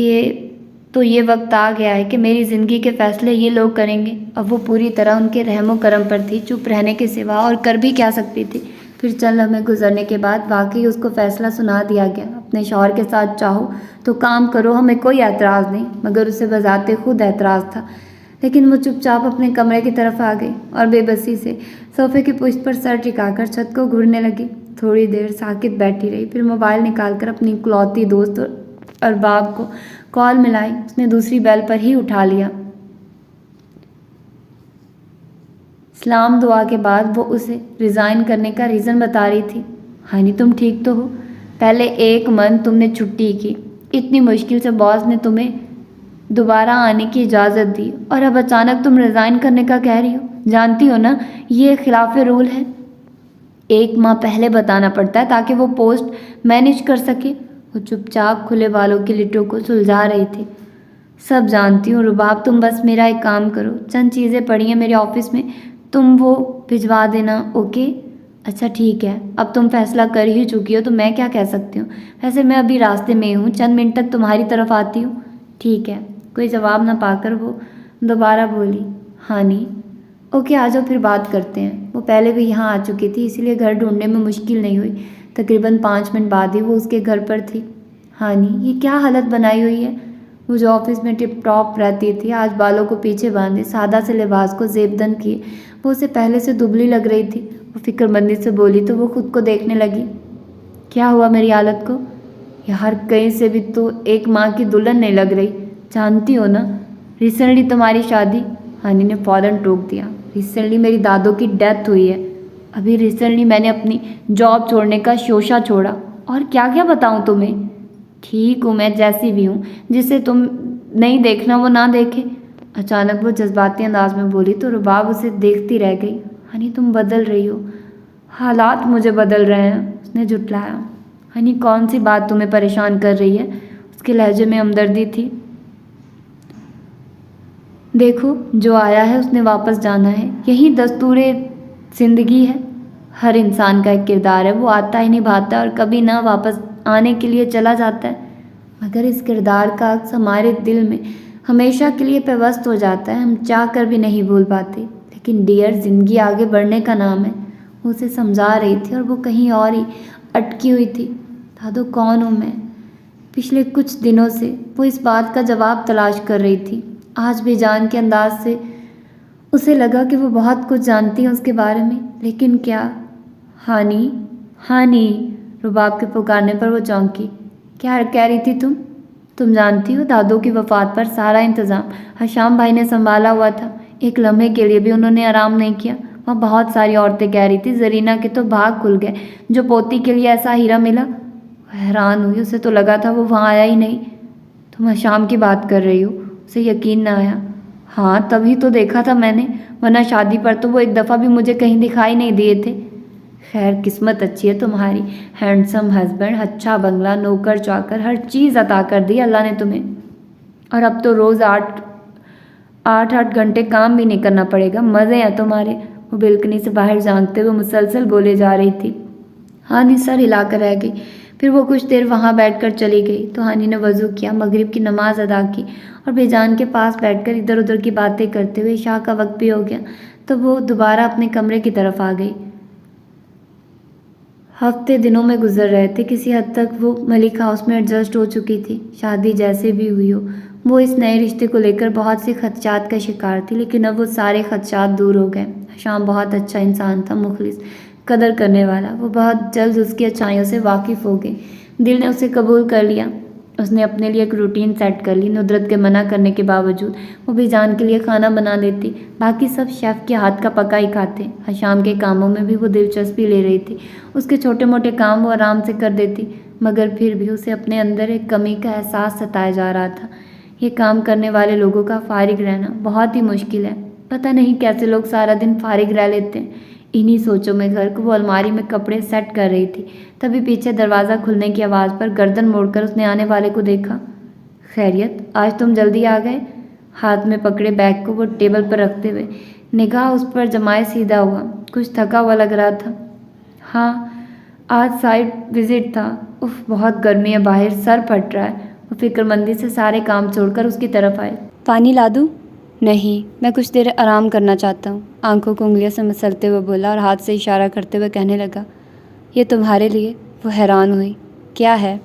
یہ وقت آ گیا ہے کہ میری زندگی کے فیصلے یہ لوگ کریں گے۔ اب وہ پوری طرح ان کے رحم و کرم پر تھی، چپ رہنے کے سوا اور کر بھی کیا سکتی تھی۔ پھر چند لمحے گزرنے کے بعد واقعی اس کو فیصلہ سنا دیا گیا۔ اپنے شوہر کے ساتھ چاہو تو کام کرو، ہمیں کوئی اعتراض نہیں، مگر اسے بذات خود اعتراض تھا۔ لیکن وہ چپ چاپ اپنے کمرے کی طرف آ گئی اور بے بسی سے صوفے کی پشت پر سر ٹکا کر چھت کو گھورنے لگی۔ تھوڑی دیر ساکت بیٹھی رہی، پھر موبائل نکال کر اپنی اکلوتی دوست ارباب کو کال ملائی۔ اس نے دوسری بیل پر ہی اٹھا لیا۔ سلام دعا کے بعد وہ اسے ریزائن کرنے کا ریزن بتا رہی تھی۔ ہانی تم ٹھیک تو ہو؟ پہلے 1 منتھ تم نے چھٹی کی، اتنی مشکل سے باس نے تمہیں دوبارہ آنے کی اجازت دی، اور اب اچانک تم ریزائن کرنے کا کہہ رہی ہو؟ جانتی ہو نا یہ خلاف رول ہے۔ 1 ماہ پہلے بتانا پڑتا ہے تاکہ وہ پوسٹ مینیج کر سکے۔ وہ چپ چاپ کھلے بالوں کی لٹوں کو سلجھا رہی تھی۔ سب جانتی ہوں رباب، تم بس میرا ایک کام کرو، چند چیزیں پڑی ہیں میرے آفس میں، تم وہ بھجوا دینا، اوکے؟ اچھا ٹھیک ہے، اب تم فیصلہ کر ہی چکی ہو تو میں کیا کہہ سکتی ہوں؟ ویسے میں ابھی راستے میں ہوں، چند منٹ تک تمہاری طرف آتی ہوں۔ ٹھیک ہے۔ کوئی جواب نہ پا کر وہ دوبارہ بولی، ہانی اوکے آ جاؤ پھر بات کرتے ہیں۔ وہ پہلے بھی یہاں آ چکی تھی، اسی لیے گھر ڈھونڈنے میں مشکل نہیں ہوئی۔ تقریباً 5 منٹ بعد ہی وہ اس کے گھر پر تھی۔ ہانی یہ کیا حالت بنائی ہوئی ہے؟ وہ جو آفس میں ٹپ ٹاپ رہتی تھی، آج بالوں کو پیچھے باندھے سادہ سے لباس کو زیب دن کیے وہ اسے پہلے سے دبلی لگ رہی تھی۔ وہ فکر مندی سے بولی تو وہ خود کو دیکھنے لگی۔ کیا ہوا میری حالت کو؟ یار کہیں سے بھی تو 1 ماہ کی دلہن نہیں لگ رہی، جانتی ہو نا ریسنٹلی تمہاری شادی۔ ہانی نے فوراً ٹوک دیا، ریسنٹلی میری دادو کی ڈیتھ ہوئی ہے. ابھی ریسنٹلی میں نے اپنی جاب چھوڑنے کا شوشہ چھوڑا. اور کیا کیا بتاؤں تمہیں. ٹھیک ہوں میں جیسی بھی ہوں, جسے تم نہیں دیکھنا وہ نہ دیکھے. اچانک وہ جذباتی انداز میں بولی تو رباب اسے دیکھتی رہ گئی. ہنی تم بدل رہی ہو. حالات مجھے بدل رہے ہیں, اس نے جھٹلایا. ہنی کون سی بات تمہیں پریشان کر رہی ہے. اس کے لہجے میں ہمدردی تھی. دیکھو جو آیا ہے اس نے واپس جانا ہے, یہی دستور زندگی ہے. ہر انسان کا ایک کردار ہے, وہ آتا ہے نبھاتا ہے اور کبھی نہ واپس آنے کے لیے چلا جاتا ہے. مگر اس کردار کا عکس ہمارے دل میں ہمیشہ کے لیے پیوست ہو جاتا ہے, ہم چاہ کر بھی نہیں بھول پاتے. لیکن ڈیئر زندگی آگے بڑھنے کا نام ہے. وہ اسے سمجھا رہی تھی اور وہ کہیں اور ہی اٹکی ہوئی تھی. دادو کون ہوں میں. پچھلے کچھ دنوں سے وہ اس بات کا جواب تلاش کر رہی تھی. آج بھی جان کے انداز سے اسے لگا کہ وہ بہت کچھ جانتی ہیں اس کے بارے میں. لیکن کیا. ہانی ہانی. رباب کے پکارنے پر وہ چونکی. کیا کہہ رہی تھی تم جانتی ہو دادو کی وفات پر سارا انتظام حشام بھائی نے سنبھالا ہوا تھا. ایک لمحے کے لیے بھی انہوں نے آرام نہیں کیا. وہاں بہت ساری عورتیں کہہ رہی تھی زرینہ کے تو بھاگ کھل گئے, جو پوتی کے لیے ایسا ہیرا ملا. وہ حیران ہوئی, اسے تو لگا تھا وہ وہاں آیا ہی نہیں. تم حشام کی بات کر رہی ہو. اسے یقین نہ آیا. ہاں تبھی تو دیکھا تھا میں نے, ورنہ شادی پر تو وہ ایک دفعہ بھی مجھے کہیں دکھائی نہیں دیے تھے. خیر قسمت اچھی ہے تمہاری, ہینڈسم ہسبینڈ, اچھا بنگلہ, نوکر چاکر, ہر چیز عطا کر دی اللہ نے تمہیں. اور اب تو روز 8 گھنٹے کام بھی نہیں کرنا پڑے گا. مزے ہیں تمہارے. وہ بالکنی سے باہر جھانکتے ہوئے مسلسل بولے جا رہی تھی. ہانی سر ہلا کر رہ گئی. پھر وہ کچھ دیر وہاں بیٹھ کر چلی گئی تو ہانی نے وضو کیا, مغرب کی نماز ادا کی اور بے جان کے پاس بیٹھ کر ادھر ادھر کی باتیں کرتے ہوئے عشاء کا وقت بھی ہو گیا تو وہ دوبارہ اپنے کمرے کی طرف آ گئی. ہفتے دنوں میں گزر رہے تھے. کسی حد تک وہ ملک ہاؤس میں ایڈجسٹ ہو چکی تھی. شادی جیسے بھی ہوئی ہو, وہ اس نئے رشتے کو لے کر بہت سے خدشات کا شکار تھی. لیکن اب وہ سارے خدشات دور ہو گئے. شام بہت اچھا انسان تھا, مخلص, قدر کرنے والا. وہ بہت جلد اس کی اچھائیوں سے واقف ہو گئی. دل نے اسے قبول کر لیا. اس نے اپنے لیے ایک روٹین سیٹ کر لی. ندرت کے منع کرنے کے باوجود وہ بھی جان کے لیے کھانا بنا دیتی. باقی سب شیف کے ہاتھ کا پکا ہی کھاتے. حشام کے کاموں میں بھی وہ دلچسپی لے رہی تھی. اس کے چھوٹے موٹے کام وہ آرام سے کر دیتی. مگر پھر بھی اسے اپنے اندر ایک کمی کا احساس ستایا جا رہا تھا. یہ کام کرنے والے لوگوں کا فارغ رہنا بہت ہی مشکل ہے. پتہ نہیں کیسے لوگ سارا دن فارغ رہ لیتے ہیں. انہی سوچوں میں گھر کو وہ الماری میں کپڑے سیٹ کر رہی تھی. تبھی پیچھے دروازہ کھلنے کی آواز پر گردن موڑ کر اس نے آنے والے کو دیکھا. خیریت, آج تم جلدی آ گئے. ہاتھ میں پکڑے بیگ کو وہ ٹیبل پر رکھتے ہوئے نگاہ اس پر جمائے سیدھا ہوا. کچھ تھکا ہوا لگ رہا تھا. ہاں آج سائٹ وزٹ تھا. اف بہت گرمی ہے باہر, سر پھٹ رہا ہے. وہ فکر مندی سے سارے کام چھوڑ کر اس کی طرف آئے. پانی لا دوں. نہیں میں کچھ دیر آرام کرنا چاہتا ہوں. آنکھوں کو انگلیوں سے مسلتے ہوئے بولا اور ہاتھ سے اشارہ کرتے ہوئے کہنے لگا یہ تمہارے لیے. وہ حیران ہوئی. کیا ہے.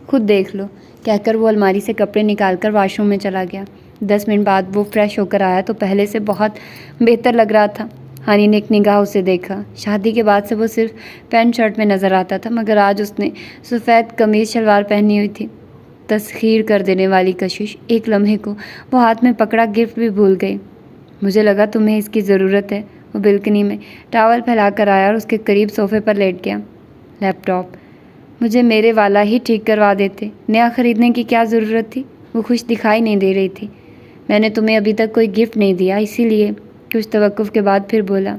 خود دیکھ لو, کہہ کر وہ الماری سے کپڑے نکال کر واش روم میں چلا گیا. 10 منٹ بعد وہ فریش ہو کر آیا تو پہلے سے بہت بہتر لگ رہا تھا. ہانی نے ایک نگاہ اسے دیکھا. شادی کے بعد سے وہ صرف پینٹ شرٹ میں نظر آتا تھا, مگر آج اس نے سفید قمیض شلوار پہنی ہوئی تھی. تسخیر کر دینے والی کشش. ایک لمحے کو وہ ہاتھ میں پکڑا گفٹ بھی بھول گئی. مجھے لگا تمہیں اس کی ضرورت ہے. وہ بالکنی میں ٹاول پھیلا کر آیا اور اس کے قریب صوفے پر لیٹ گیا. لیپ ٹاپ مجھے میرے والا ہی ٹھیک کروا دیتے. نیا خریدنے کی کیا ضرورت تھی. وہ خوش دکھائی نہیں دے رہی تھی. میں نے تمہیں ابھی تک کوئی گفٹ نہیں دیا, اسی لیے. کچھ توقف کے بعد پھر بولا.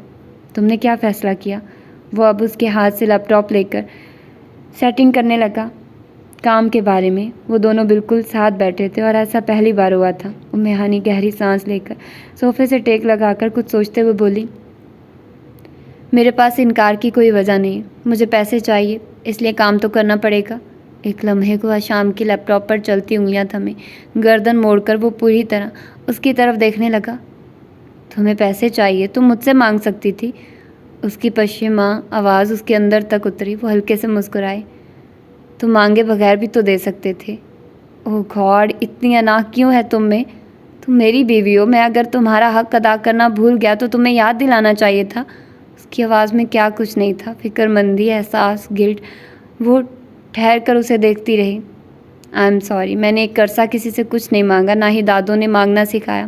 تم نے کیا فیصلہ کیا. وہ اب اس کے ہاتھ سے لیپ ٹاپ لے کر سیٹنگ کرنے لگا. کام کے بارے میں. وہ دونوں بالکل ساتھ بیٹھے تھے اور ایسا پہلی بار ہوا تھا. ہانی گہری سانس لے کر صوفے سے ٹیک لگا کر کچھ سوچتے ہوئے بولی میرے پاس انکار کی کوئی وجہ نہیں. مجھے پیسے چاہیے, اس لیے کام تو کرنا پڑے گا. ایک لمحے کو شام کی لیپ ٹاپ پر چلتی انگلیاں تھمے گردن موڑ کر وہ پوری طرح اس کی طرف دیکھنے لگا. تمہیں پیسے چاہیے, تم مجھ سے مانگ سکتی تھی. اس کی پشیماں آواز اس کے اندر تک اتری. وہ ہلکے سے مسکرائے. تم مانگے بغیر بھی تو دے سکتے تھے. اوہ گاڈ, اتنی انا کیوں ہے تم میں. تم میری بیوی ہو. میں اگر تمہارا حق ادا کرنا بھول گیا تو تمہیں یاد دلانا چاہیے تھا. اس کی آواز میں کیا کچھ نہیں تھا, فکر مندی, احساس, گلٹ. وہ ٹھہر کر اسے دیکھتی رہی. آئی ایم سوری, میں نے ایک عرصہ کسی سے کچھ نہیں مانگا, نہ ہی دادوں نے مانگنا سکھایا.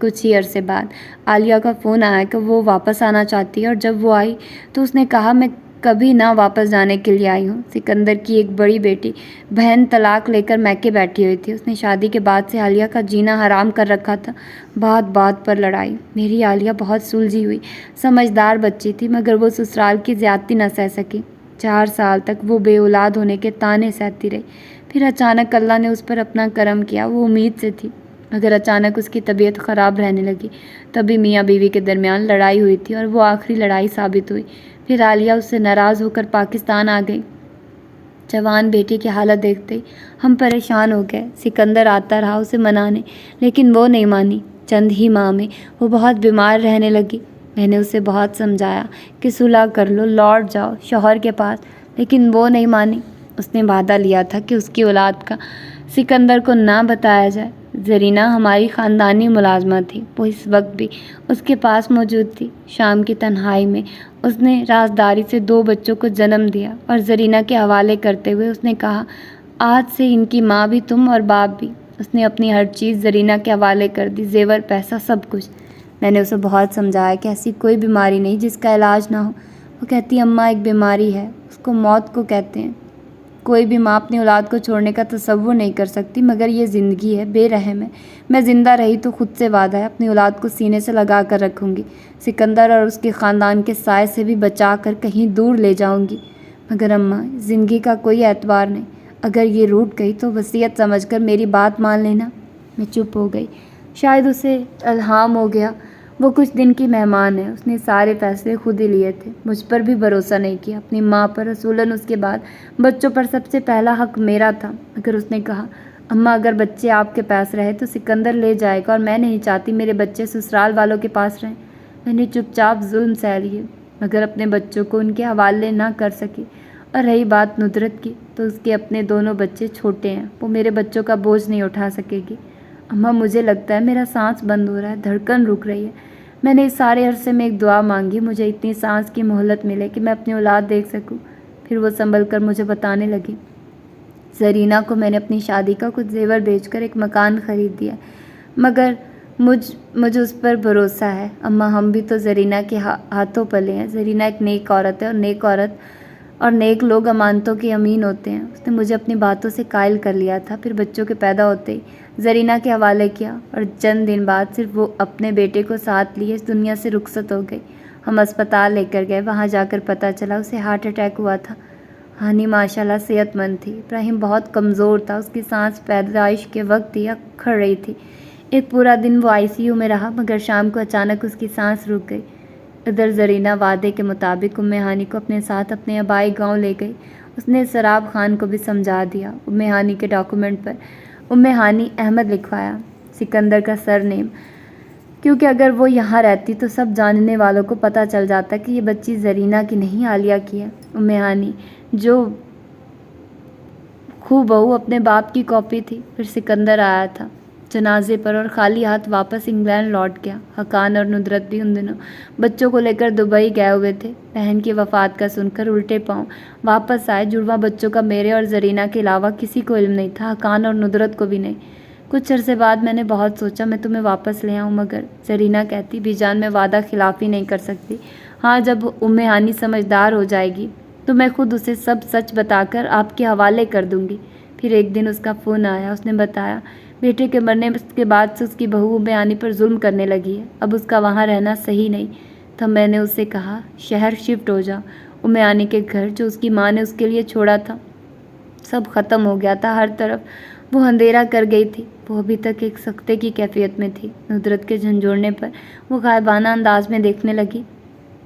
کچھ ہی عرصے بعد عالیہ کا فون آیا کہ وہ واپس آنا چاہتی ہے، اور جب وہ آئی تو اس نے کہا میں کبھی نہ واپس جانے کے لیے آئی ہوں۔ سکندر کی ایک بڑی بیٹی بہن طلاق لے کر میکے بیٹھی ہوئی تھی۔ اس نے شادی کے بعد سے عالیہ کا جینا حرام کر رکھا تھا۔ بات بات پر لڑائی۔ میری عالیہ بہت سلجھی ہوئی سمجھدار بچی تھی، مگر وہ سسرال کی زیادتی نہ سہ سکی۔ 4 سال تک وہ بے اولاد ہونے کے طعنے سہتی رہی۔ پھر اچانک اللہ نے اس پر اپنا کرم کیا۔ وہ امید سے تھی، مگر اچانک اس کی طبیعت خراب رہنے لگی۔ تبھی میاں بیوی کے درمیان لڑائی ہوئی تھی، اور وہ آخری لڑائی ثابت ہوئی۔ پھر عالیہ اس سے ناراض ہو کر پاکستان آ گئی۔ جوان بیٹی کی حالت دیکھتے ہی ہم پریشان ہو گئے۔ سکندر آتا رہا اسے منانے، لیکن وہ نہیں مانی۔ چند ہی ماہ میں وہ بہت بیمار رہنے لگی۔ میں نے اسے بہت سمجھایا کہ صلح کر لو، لوٹ جاؤ شوہر کے پاس، لیکن وہ نہیں مانی۔ اس نے وعدہ لیا تھا کہ اس کی اولاد کا سکندر کو نہ بتایا جائے۔ زرینہ ہماری خاندانی ملازمہ تھی، وہ اس وقت بھی اس کے پاس موجود تھی۔ شام کی تنہائی میں اس نے رازداری سے 2 بچوں کو جنم دیا، اور زرینہ کے حوالے کرتے ہوئے اس نے کہا آج سے ان کی ماں بھی تم اور باپ بھی۔ اس نے اپنی ہر چیز زرینہ کے حوالے کر دی، زیور پیسہ سب کچھ۔ میں نے اسے بہت سمجھایا کہ ایسی کوئی بیماری نہیں جس کا علاج نہ ہو۔ وہ کہتی اماں ایک بیماری ہے، اس کو موت کو کہتے ہیں۔ کوئی بھی ماں اپنی اولاد کو چھوڑنے کا تصور نہیں کر سکتی، مگر یہ زندگی ہے، بے رحم ہے۔ میں زندہ رہی تو خود سے وعدہ ہے اپنی اولاد کو سینے سے لگا کر رکھوں گی، سکندر اور اس کے خاندان کے سائے سے بھی بچا کر کہیں دور لے جاؤں گی۔ مگر اماں زندگی کا کوئی اعتبار نہیں، اگر یہ روٹ گئی تو وصیت سمجھ کر میری بات مان لینا۔ میں چپ ہو گئی۔ شاید اسے الہام ہو گیا، وہ کچھ دن کی مہمان ہے، اس نے سارے فیصلے خود ہی لیے تھے، مجھ پر بھی بھروسہ نہیں کیا، اپنی ماں پر، اصولاً اس کے بعد بچوں پر سب سے پہلا حق میرا تھا۔ مگر اس نے کہا اماں اگر بچے آپ کے پاس رہے تو سکندر لے جائے گا، اور میں نہیں چاہتی میرے بچے سسرال والوں کے پاس رہیں۔ میں نے چپ چاپ ظلم سہ لیے، مگر اپنے بچوں کو ان کے حوالے نہ کر سکی۔ اور رہی بات ندرت کی، تو اس کے اپنے دونوں بچے چھوٹے ہیں، وہ میرے بچوں کا بوجھ نہیں اٹھا سکے گی۔ اماں مجھے لگتا ہے میرا سانس بند ہو رہا ہے، دھڑکن رک رہی ہے۔ میں نے اس سارے عرصے میں ایک دعا مانگی، مجھے اتنی سانس کی مہلت ملے کہ میں اپنی اولاد دیکھ سکوں۔ پھر وہ سنبھل کر مجھے بتانے لگی زرینہ کو میں نے اپنی شادی کا کچھ زیور بیچ کر ایک مکان خرید دیا، مگر مجھے اس پر بھروسہ ہے۔ اماں ہم بھی تو زرینہ کے ہاتھوں پلے ہیں۔ زرینہ ایک نیک عورت ہے، اور نیک عورت اور نیک لوگ امانتوں کے امین ہوتے ہیں۔ اس نے مجھے اپنی باتوں سے قائل کر لیا تھا۔ پھر بچوں کے پیدا ہوتے ہی زرینہ کے حوالے کیا، اور چند دن بعد صرف وہ اپنے بیٹے کو ساتھ لیے اس دنیا سے رخصت ہو گئی۔ ہم اسپتال لے کر گئے، وہاں جا کر پتہ چلا اسے ہارٹ اٹیک ہوا تھا۔ ہانی ماشاءاللہ صحت مند تھی، ابراہیم بہت کمزور تھا، اس کی سانس پیدائش کے وقت ہی اکھڑ رہی تھی۔ ایک پورا دن وہ ICU میں رہا، مگر شام کو اچانک اس کی سانس رک گئی۔ ادھر زرینہ وعدے کے مطابق ہانی کو اپنے ساتھ اپنے آبائی گاؤں لے گئی۔ اس نے سراب خان کو بھی سمجھا دیا۔ ہانی کے ڈاکومنٹ پر ہانی احمد لکھوایا، سکندر کا سر نیم، کیونکہ اگر وہ یہاں رہتی تو سب جاننے والوں کو پتہ چل جاتا کہ یہ بچی زرینہ کی نہیں عالیہ کی ہے۔ ہانی جو خو بہو اپنے باپ کی کاپی تھی۔ پھر سکندر آیا تھا جنازے پر، اور خالی ہاتھ واپس انگلینڈ لوٹ گیا۔ حقان اور ندرت بھی ان دنوں بچوں کو لے کر دبئی گئے ہوئے تھے۔ بہن کی وفات کا سن کر الٹے پاؤں واپس آئے۔ جڑواں بچوں کا میرے اور زرینہ کے علاوہ کسی کو علم نہیں تھا، حقان اور ندرت کو بھی نہیں۔ کچھ عرصے بعد میں نے بہت سوچا میں تمہیں واپس لے آؤں، مگر زرینہ کہتی بھی جان میں وعدہ خلافی نہیں کر سکتی۔ ہاں جب ہانی سمجھدار ہو جائے گی تو میں خود اسے سب سچ بتا کر آپ کے حوالے کر دوں گی۔ پھر ایک دن اس کا فون آیا، اس نے بتایا بیٹے کے مرنے کے بعد سے اس کی بہو ہانی پر ظلم کرنے لگی ہے، اب اس کا وہاں رہنا صحیح نہیں۔ تب میں نے اس سے کہا شہر شفٹ ہو جا۔ ہانی کے گھر جو اس کی ماں نے اس کے لیے چھوڑا تھا سب ختم ہو گیا تھا، ہر طرف وہ اندھیرا کر گئی تھی۔ وہ ابھی تک ایک سکتے کی کیفیت میں تھی۔ ندرت کے جھنجھوڑنے پر وہ غائبانہ انداز میں دیکھنے لگی۔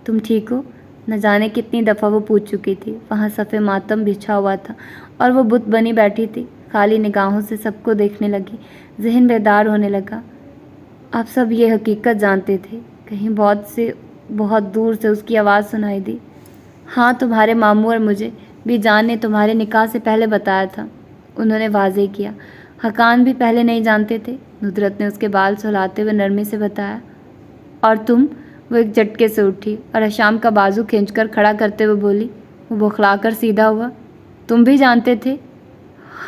تم ٹھیک ہو؟ نہ جانے کتنی دفعہ وہ پوچھ چکی تھی۔ وہاں صف ماتم بچھا ہوا تھا، اور وہ بت بنی بیٹھی تھی، خالی نگاہوں سے سب کو دیکھنے لگی۔ ذہن بیدار ہونے لگا۔ آپ سب یہ حقیقت جانتے تھے؟ کہیں بہت دور سے اس کی آواز سنائی دی۔ ہاں، تمہارے ماموں اور مجھے بھی جان نے تمہارے نکاح سے پہلے بتایا تھا، انہوں نے واضح کیا۔ حقان بھی پہلے نہیں جانتے تھے؟ ندرت نے اس کے بال سہلاتے ہوئے نرمی سے بتایا۔ اور تم؟ وہ ایک جھٹکے سے اٹھی اور حشام کا بازو کھینچ کر کھڑا کرتے ہوئے بولی۔ وہ بوکھلا کر سیدھا ہوا۔ تم بھی جانتے تھے؟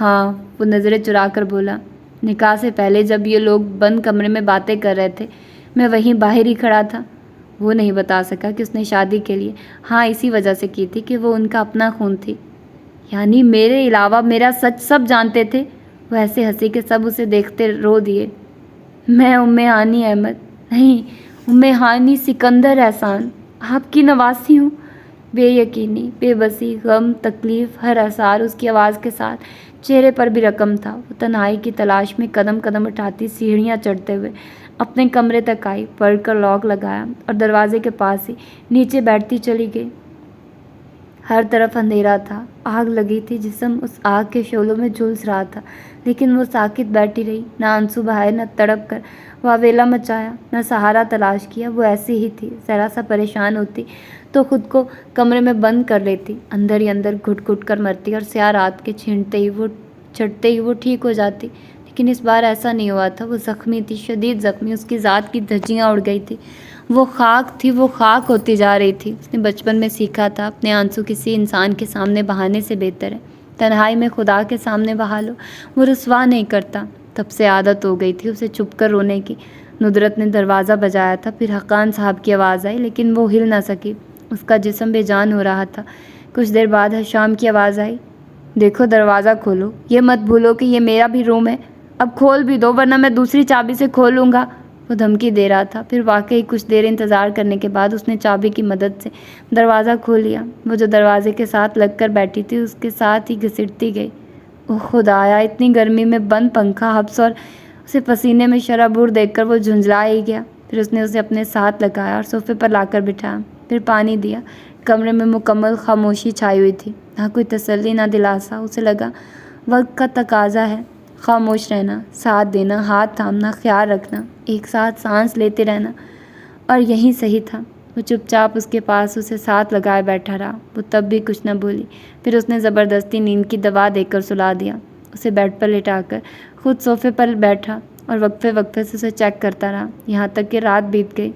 ہاں، وہ نظریں چرا کر بولا۔ نکاح سے پہلے جب یہ لوگ بند کمرے میں باتیں کر رہے تھے میں وہیں باہر ہی کھڑا تھا۔ وہ نہیں بتا سکا کہ اس نے شادی کے لیے ہاں اسی وجہ سے کی تھی کہ وہ ان کا اپنا خون تھی، یعنی میرے علاوہ میرا سچ سب جانتے تھے۔ وہ ایسے ہنسی کہ سب اسے دیکھتے رو دیے۔ میں ہانی احمد نہیں، ہانی سکندر احسان آپ کی نواسی ہوں۔ بے یقینی، بے بسی، غم، تکلیف، ہر اثار اس کی آواز کے ساتھ چہرے پر بھی رقم تھا۔ وہ تنہائی کی تلاش میں قدم قدم اٹھاتی سیڑھیاں چڑھتے ہوئے اپنے کمرے تک آئی، پڑھ کر لاک لگایا اور دروازے کے پاس ہی نیچے بیٹھتی چلی گئی۔ ہر طرف اندھیرا تھا، آگ لگی تھی، جسم اس آگ کے شعلوں میں جھلس رہا تھا، لیکن وہ ساکت بیٹھی رہی، نہ آنسو بہائے، نہ تڑپ کر واویلا مچایا، نہ سہارا تلاش کیا۔ وہ ایسی ہی تھی، ذرا سا پریشان ہوتی تو خود کو کمرے میں بند کر لیتی، اندر ہی اندر گھٹ گھٹ کر مرتی، اور سیاہ رات کے چھٹتے ہی وہ ٹھیک ہو جاتی۔ لیکن اس بار ایسا نہیں ہوا تھا۔ وہ زخمی تھی، شدید زخمی، اس کی ذات کی دھجیاں اڑ گئی تھی، وہ خاک تھی، وہ خاک ہوتی جا رہی تھی۔ اس نے بچپن میں سیکھا تھا اپنے آنسو کسی انسان کے سامنے بہانے سے بہتر ہے تنہائی میں خدا کے سامنے بہا لو، وہ رسوا نہیں کرتا۔ تب سے عادت ہو گئی تھی اسے چھپ کر رونے کی۔ ندرت نے دروازہ بجایا تھا، پھر حقان صاحب کی آواز آئی، لیکن وہ ہل نہ سکی، اس کا جسم بے جان ہو رہا تھا۔ کچھ دیر بعد حشام کی آواز آئی، دیکھو دروازہ کھولو، یہ مت بھولو کہ یہ میرا بھی روم ہے، اب کھول بھی دو ورنہ میں دوسری چابی سے کھولوں گا۔ وہ دھمکی دے رہا تھا۔ پھر واقعی کچھ دیر انتظار کرنے کے بعد اس نے چابی کی مدد سے دروازہ کھول لیا۔ وہ جو دروازے کے ساتھ لگ کر بیٹھی تھی اس کے ساتھ ہی گھسیٹتی گئی۔ اوہ خدایا، اتنی گرمی میں بند پنکھا، حبس اور اسے پسینے میں شرابور دیکھ کر وہ جھنجھلا ہی گیا۔ پھر اس نے اسے اپنے ساتھ لگایا اور صوفے پر لا کر بٹھایا، پھر پانی دیا۔ کمرے میں مکمل خاموشی چھائی ہوئی تھی، نہ کوئی تسلی، نہ دلاسا۔ اسے لگا وقت کا تقاضا ہے، خاموش رہنا، ساتھ دینا، ہاتھ تھامنا، خیال رکھنا، ایک ساتھ سانس لیتے رہنا، اور یہی صحیح تھا۔ وہ چپ چاپ اس کے پاس اسے ساتھ لگائے بیٹھا رہا۔ وہ تب بھی کچھ نہ بولی۔ پھر اس نے زبردستی نیند کی دوا دے کر سلا دیا، اسے بیڈ پر لٹا کر خود صوفے پر بیٹھا اور وقفے وقفے سے اسے چیک کرتا رہا، یہاں تک کہ رات بیت گئی۔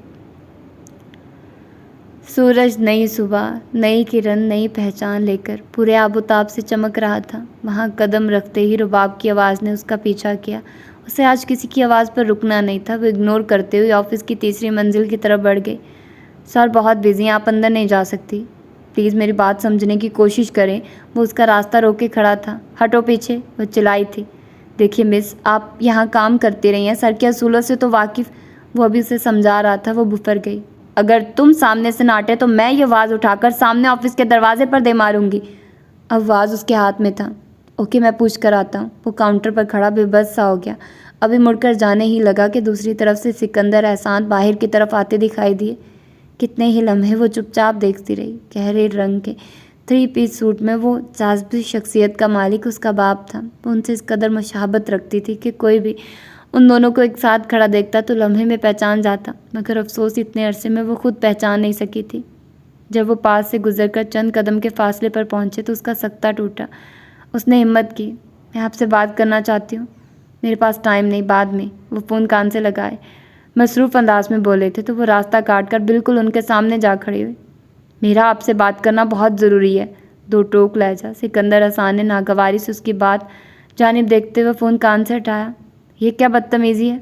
سورج نئی صبح، نئی کرن، نئی پہچان لے کر پورے آب و تاب سے چمک رہا تھا۔ وہاں قدم رکھتے ہی رباب کی آواز نے اس کا پیچھا کیا۔ اسے آج کسی کی آواز پر رکنا نہیں تھا۔ وہ اگنور کرتے ہوئے آفس کی تیسری منزل کی طرف بڑھ گئی۔ سر بہت بزی ہیں، آپ اندر نہیں جا سکتی، پلیز میری بات سمجھنے کی کوشش کریں۔ وہ اس کا راستہ روک کے کھڑا تھا۔ ہٹو پیچھے، وہ چلائی تھی۔ دیکھیے مس، آپ یہاں کام کرتی رہی ہیں، سر کے اصولوں سے تو واقف۔ وہ ابھی اسے سمجھا رہا تھا، وہ بفر گئی۔ اگر تم سامنے سے نہ ہٹے تو میں یہ واز اٹھا کر سامنے آفس کے دروازے پر دے ماروں گی۔ اب واز اس کے ہاتھ میں تھا۔ اوکے، میں پوچھ کر آتا ہوں۔ وہ کاؤنٹر پر کھڑا بے بس سا ہو گیا۔ ابھی مڑ کر جانے ہی لگا کہ دوسری طرف سے سکندر احسان باہر کی طرف آتے دکھائی دیے۔ کتنے ہی لمحے وہ چپ چاپ دیکھتی رہی۔ گہرے رنگ کے 3 پیس سوٹ میں وہ جاذبی شخصیت کا مالک اس کا باپ تھا۔ وہ ان سے اس قدر مشابہت رکھتی تھی کہ کوئی بھی ان دونوں کو ایک ساتھ کھڑا دیکھتا تو لمحے میں پہچان جاتا، مگر افسوس اتنے عرصے میں وہ خود پہچان نہیں سکی تھی۔ جب وہ پاس سے گزر کر چند قدم کے فاصلے پر پہنچے تو اس کا سکتہ ٹوٹا۔ اس نے ہمت کی، میں آپ سے بات کرنا چاہتی ہوں۔ میرے پاس ٹائم نہیں، بعد میں۔ وہ فون کان سے لگائے مصروف انداز میں بولے تھے تو وہ راستہ کاٹ کر بالکل ان کے سامنے جا کھڑی ہوئی۔ میرا آپ سے بات کرنا بہت ضروری ہے، دو ٹوک لہجہ سکندر احسان نے ناگواری سے اس کی بات جانب دیکھتے ہوئے فون کان سے ہٹایا۔ یہ کیا بدتمیزی ہے؟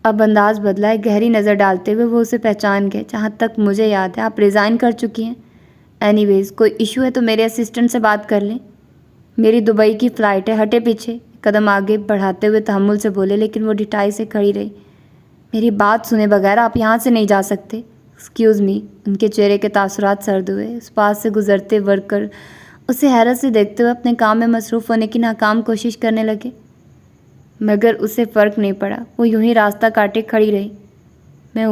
اب انداز بدلا ہے۔ گہری نظر ڈالتے ہوئے وہ اسے پہچان گئے۔ جہاں تک مجھے یاد ہے آپ ریزائن کر چکی ہیں۔ اینی ویز کوئی ایشو ہے تو میرے اسسٹنٹ سے بات کر لیں، میری دبئی کی فلائٹ ہے۔ ہٹے پیچھے، قدم آگے بڑھاتے ہوئے تحمل سے بولے، لیکن وہ ڈٹائی سے کھڑی رہی۔ میری بات سنے بغیر آپ یہاں سے نہیں جا سکتے۔ Excuse me. ان کے چہرے کے تاثرات سرد ہوئے۔ اس پاس سے گزرتے ورکر اسے حیرت سے دیکھتے ہوئے اپنے کام میں مصروف ہونے کی ناکام کوشش کرنے لگے، مگر اسے فرق نہیں پڑا۔ وہ یوں ہی راستہ کاٹے کھڑی رہی۔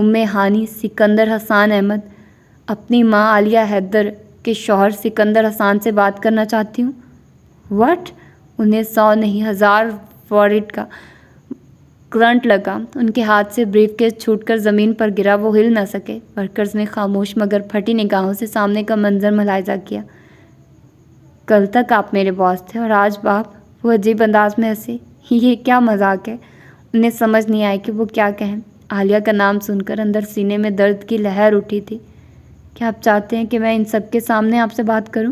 میں ہانی سکندر احسان احمد اپنی ماں عالیہ حیدر کے شوہر سکندر احسان سے بات کرنا چاہتی ہوں۔ واٹ؟ انہیں 100 نہیں 1000 فارٹ کا کرنٹ لگا۔ ان کے ہاتھ سے بریف کیس چھوٹ کر زمین پر گرا۔ وہ ہل نہ سکے۔ ورکرز نے خاموش مگر پھٹی نگاہوں سے سامنے کا منظر ملاحظہ کیا۔ کل تک آپ میرے باس تھے اور آج باپ؟ وہ عجیب انداز میں ہنسے۔ یہ کیا مذاق ہے؟ انہیں سمجھ نہیں آئی کہ وہ کیا کہیں۔ عالیہ کا نام سن کر اندر سینے میں درد کی لہر اٹھی تھی۔ کیا آپ چاہتے ہیں کہ میں ان سب کے سامنے آپ سے بات کروں؟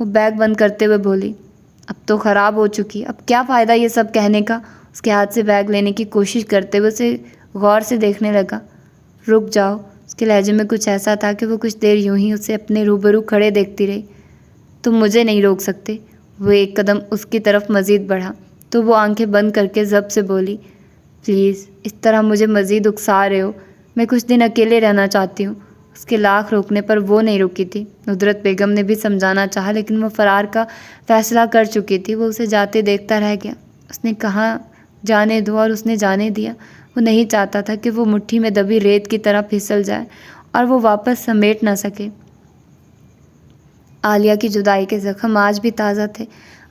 وہ بیگ بند کرتے ہوئے بولی، اب تو خراب ہو چکی، اب کیا فائدہ یہ سب کہنے کا۔ اس کے ہاتھ سے بیگ لینے کی کوشش کرتے ہوئے اسے غور سے دیکھنے لگا۔ رک جاؤ۔ اس کے لہجے میں کچھ ایسا تھا کہ وہ کچھ دیر یوں ہی اسے اپنے روبرو کھڑے دیکھتی رہی۔ تم مجھے نہیں روک سکتے۔ وہ ایک قدم اس کی طرف مزید بڑھا تو وہ آنکھیں بند کر کے ضبط سے بولی، پلیز اس طرح مجھے مزید اکسا رہے ہو، میں کچھ دن اکیلے رہنا چاہتی ہوں۔ اس کے لاکھ روکنے پر وہ نہیں رکی تھی۔ ندرت بیگم نے بھی سمجھانا چاہا لیکن وہ فرار کا فیصلہ کر چکی تھی۔ وہ اسے جاتے دیکھتا رہ گیا۔ اس نے کہا جانے دو اور اس نے جانے دیا۔ وہ نہیں چاہتا تھا کہ وہ مٹھی میں دبی ریت کی طرح پھسل جائے اور وہ واپس سمیٹ نہ سکے۔ عالیہ کی جدائی کے زخم آج بھی تازہ تھے۔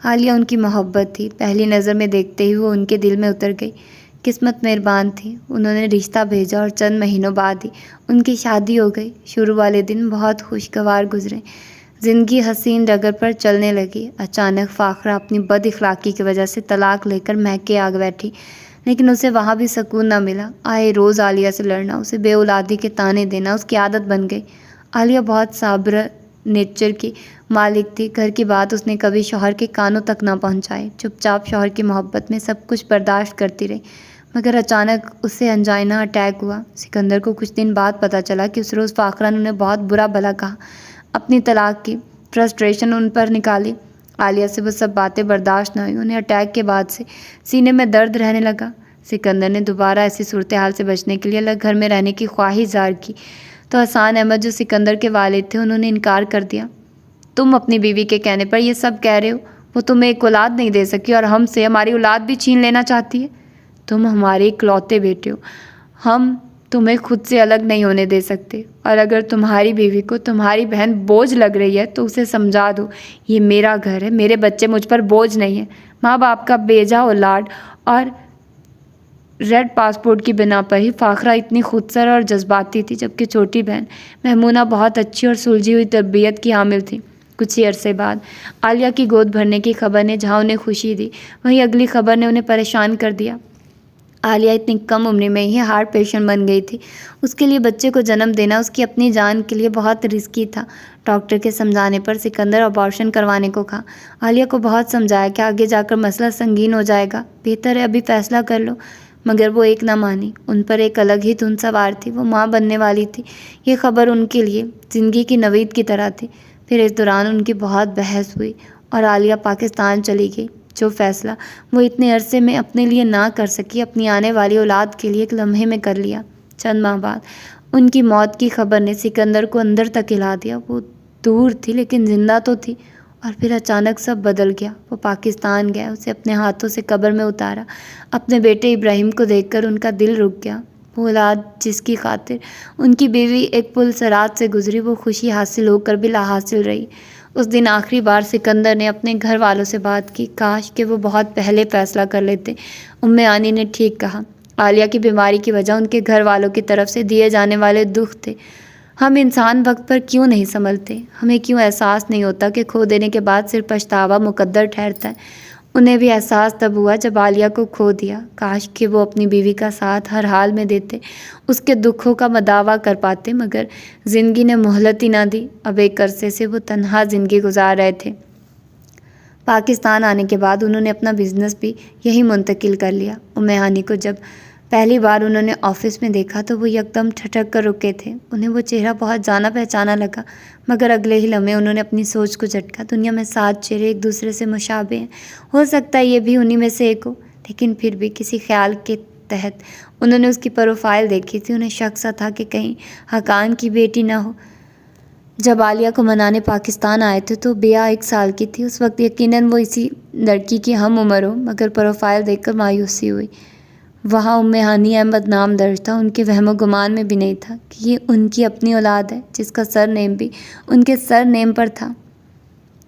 عالیہ ان کی محبت تھی، پہلی نظر میں دیکھتے ہی وہ ان کے دل میں اتر گئی۔ قسمت مہربان تھی، انہوں نے رشتہ بھیجا اور چند مہینوں بعد ہی ان کی شادی ہو گئی۔ شروع والے دن بہت خوشگوار گزرے، زندگی حسین ڈگر پر چلنے لگی۔ اچانک فاخرہ اپنی بد اخلاقی کی وجہ سے طلاق لے کر میکے آ بیٹھی، لیکن اسے وہاں بھی سکون نہ ملا۔ آئے روز عالیہ سے لڑنا، اسے بے اولادی کے طعنے دینا اس کی عادت بن گئی۔ عالیہ بہت صابر نیچر کی مالک تھی۔ گھر کی بات اس نے کبھی شوہر کے کانوں تک نہ پہنچائی، چپ چاپ شوہر کی محبت میں سب کچھ برداشت کرتی رہی۔ مگر اچانک اسے انجائنا اٹیک ہوا۔ سکندر کو کچھ دن بعد پتہ چلا کہ اس روز فاخرہ نے انہیں بہت برا بھلا کہا، اپنی طلاق کی فرسٹریشن ان پر نکالی۔ عالیہ سے وہ سب باتیں برداشت نہ ہوئی۔ انہیں اٹیک کے بعد سے سینے میں درد رہنے لگا۔ سکندر نے دوبارہ ایسی صورتحال سے بچنے کے لیے الگ گھر میں رہنے کی خواہش ظاہر کی تو حسان احمد جو سکندر کے والد تھے انہوں نے انکار کر دیا۔ تم اپنی بیوی کے کہنے پر یہ سب کہہ رہے ہو؟ وہ تمہیں ایک اولاد نہیں دے سکی اور ہم سے ہماری اولاد بھی چھین لینا چاہتی ہے۔ تم ہمارے اکلوتے بیٹے ہو، ہم تمہیں خود سے الگ نہیں ہونے دے سکتے، اور اگر تمہاری بیوی کو تمہاری بہن بوجھ لگ رہی ہے تو اسے سمجھا دو، یہ میرا گھر ہے، میرے بچے مجھ پر بوجھ نہیں ہیں۔ ماں باپ کا بیجا اولاد اور ریڈ پاسپورٹ کی بنا پر ہی فاخرہ اتنی خودسر اور جذباتی تھی، جبکہ چھوٹی بہن میمونہ بہت اچھی اور سلجھی ہوئی تربیت کی حامل تھی۔ کچھ ہی عرصے بعد عالیہ کی گود بھرنے کی خبر نے جہاں انہیں خوشی دی، وہیں اگلی خبر نے انہیں پریشان کر دیا۔ عالیہ اتنی کم عمر میں ہی ہارٹ پیشنٹ بن گئی تھی۔ اس کے لیے بچے کو جنم دینا اس کی اپنی جان کے لیے بہت رسکی تھا۔ ڈاکٹر کے سمجھانے پر سکندر ابارشن کروانے کو کہا۔ عالیہ کو بہت سمجھایا کہ آگے جا کر مسئلہ سنگین ہو جائے گا، بہتر ہے ابھی فیصلہ کر لو، مگر وہ ایک نہ مانی۔ ان پر ایک الگ ہی دھن سوار تھی، وہ ماں بننے والی تھی۔ یہ خبر ان کے لیے زندگی کی نوید کی طرح تھی۔ پھر اس دوران ان کی بہت بحث ہوئی اور عالیہ پاکستان چلی گئی۔ جو فیصلہ وہ اتنے عرصے میں اپنے لیے نہ کر سکی، اپنی آنے والی اولاد کے لیے ایک لمحے میں کر لیا۔ چند ماہ بعد ان کی موت کی خبر نے سکندر کو اندر تک ہلا دیا۔ وہ دور تھی لیکن زندہ تو تھی، اور پھر اچانک سب بدل گیا۔ وہ پاکستان گیا، اسے اپنے ہاتھوں سے قبر میں اتارا۔ اپنے بیٹے ابراہیم کو دیکھ کر ان کا دل رک گیا۔ وہ اولاد جس کی خاطر ان کی بیوی ایک پل صراط سے گزری، وہ خوشی حاصل ہو کر بھی لا حاصل رہی۔ اس دن آخری بار سکندر نے اپنے گھر والوں سے بات کی۔ کاش کہ وہ بہت پہلے فیصلہ کر لیتے۔ عانی نے ٹھیک کہا، عالیہ کی بیماری کی وجہ ان کے گھر والوں کی طرف سے دیے جانے والے دکھ تھے۔ ہم انسان وقت پر کیوں نہیں سنبھلتے؟ ہمیں کیوں احساس نہیں ہوتا کہ کھو دینے کے بعد صرف پچھتاوا مقدر ٹھہرتا ہے؟ انہیں بھی احساس تب ہوا جب عالیہ کو کھو دیا۔ کاش کہ وہ اپنی بیوی کا ساتھ ہر حال میں دیتے، اس کے دکھوں کا مداوا کر پاتے، مگر زندگی نے مہلت ہی نہ دی۔ اب ایک عرصے سے وہ تنہا زندگی گزار رہے تھے۔ پاکستان آنے کے بعد انہوں نے اپنا بزنس بھی یہی منتقل کر لیا۔ عانی کو جب پہلی بار انہوں نے آفس میں دیکھا تو وہ یکدم ٹھٹک کر رکے تھے۔ انہیں وہ چہرہ بہت جانا پہچانا لگا، مگر اگلے ہی لمحے انہوں نے اپنی سوچ کو جھٹکا۔ دنیا میں 7 چہرے ایک دوسرے سے مشابہ ہیں، ہو سکتا ہے یہ بھی انہی میں سے ایک ہو، لیکن پھر بھی کسی خیال کے تحت انہوں نے اس کی پروفائل دیکھی تھی۔ انہیں شک سا تھا کہ کہیں حقان کی بیٹی نہ ہو۔ جب عالیہ کو منانے پاکستان آئے تھے تو بیہ 1 سال کی تھی۔ اس وقت یقیناً وہ اسی لڑکی کی ہم عمر ہو، مگر پروفائل دیکھ کر مایوسی ہوئی۔ وہاں ہانی احمد نام درج تھا۔ ان کے وہم و گمان میں بھی نہیں تھا کہ یہ ان کی اپنی اولاد ہے، جس کا سر نیم بھی ان کے سر نیم پر تھا۔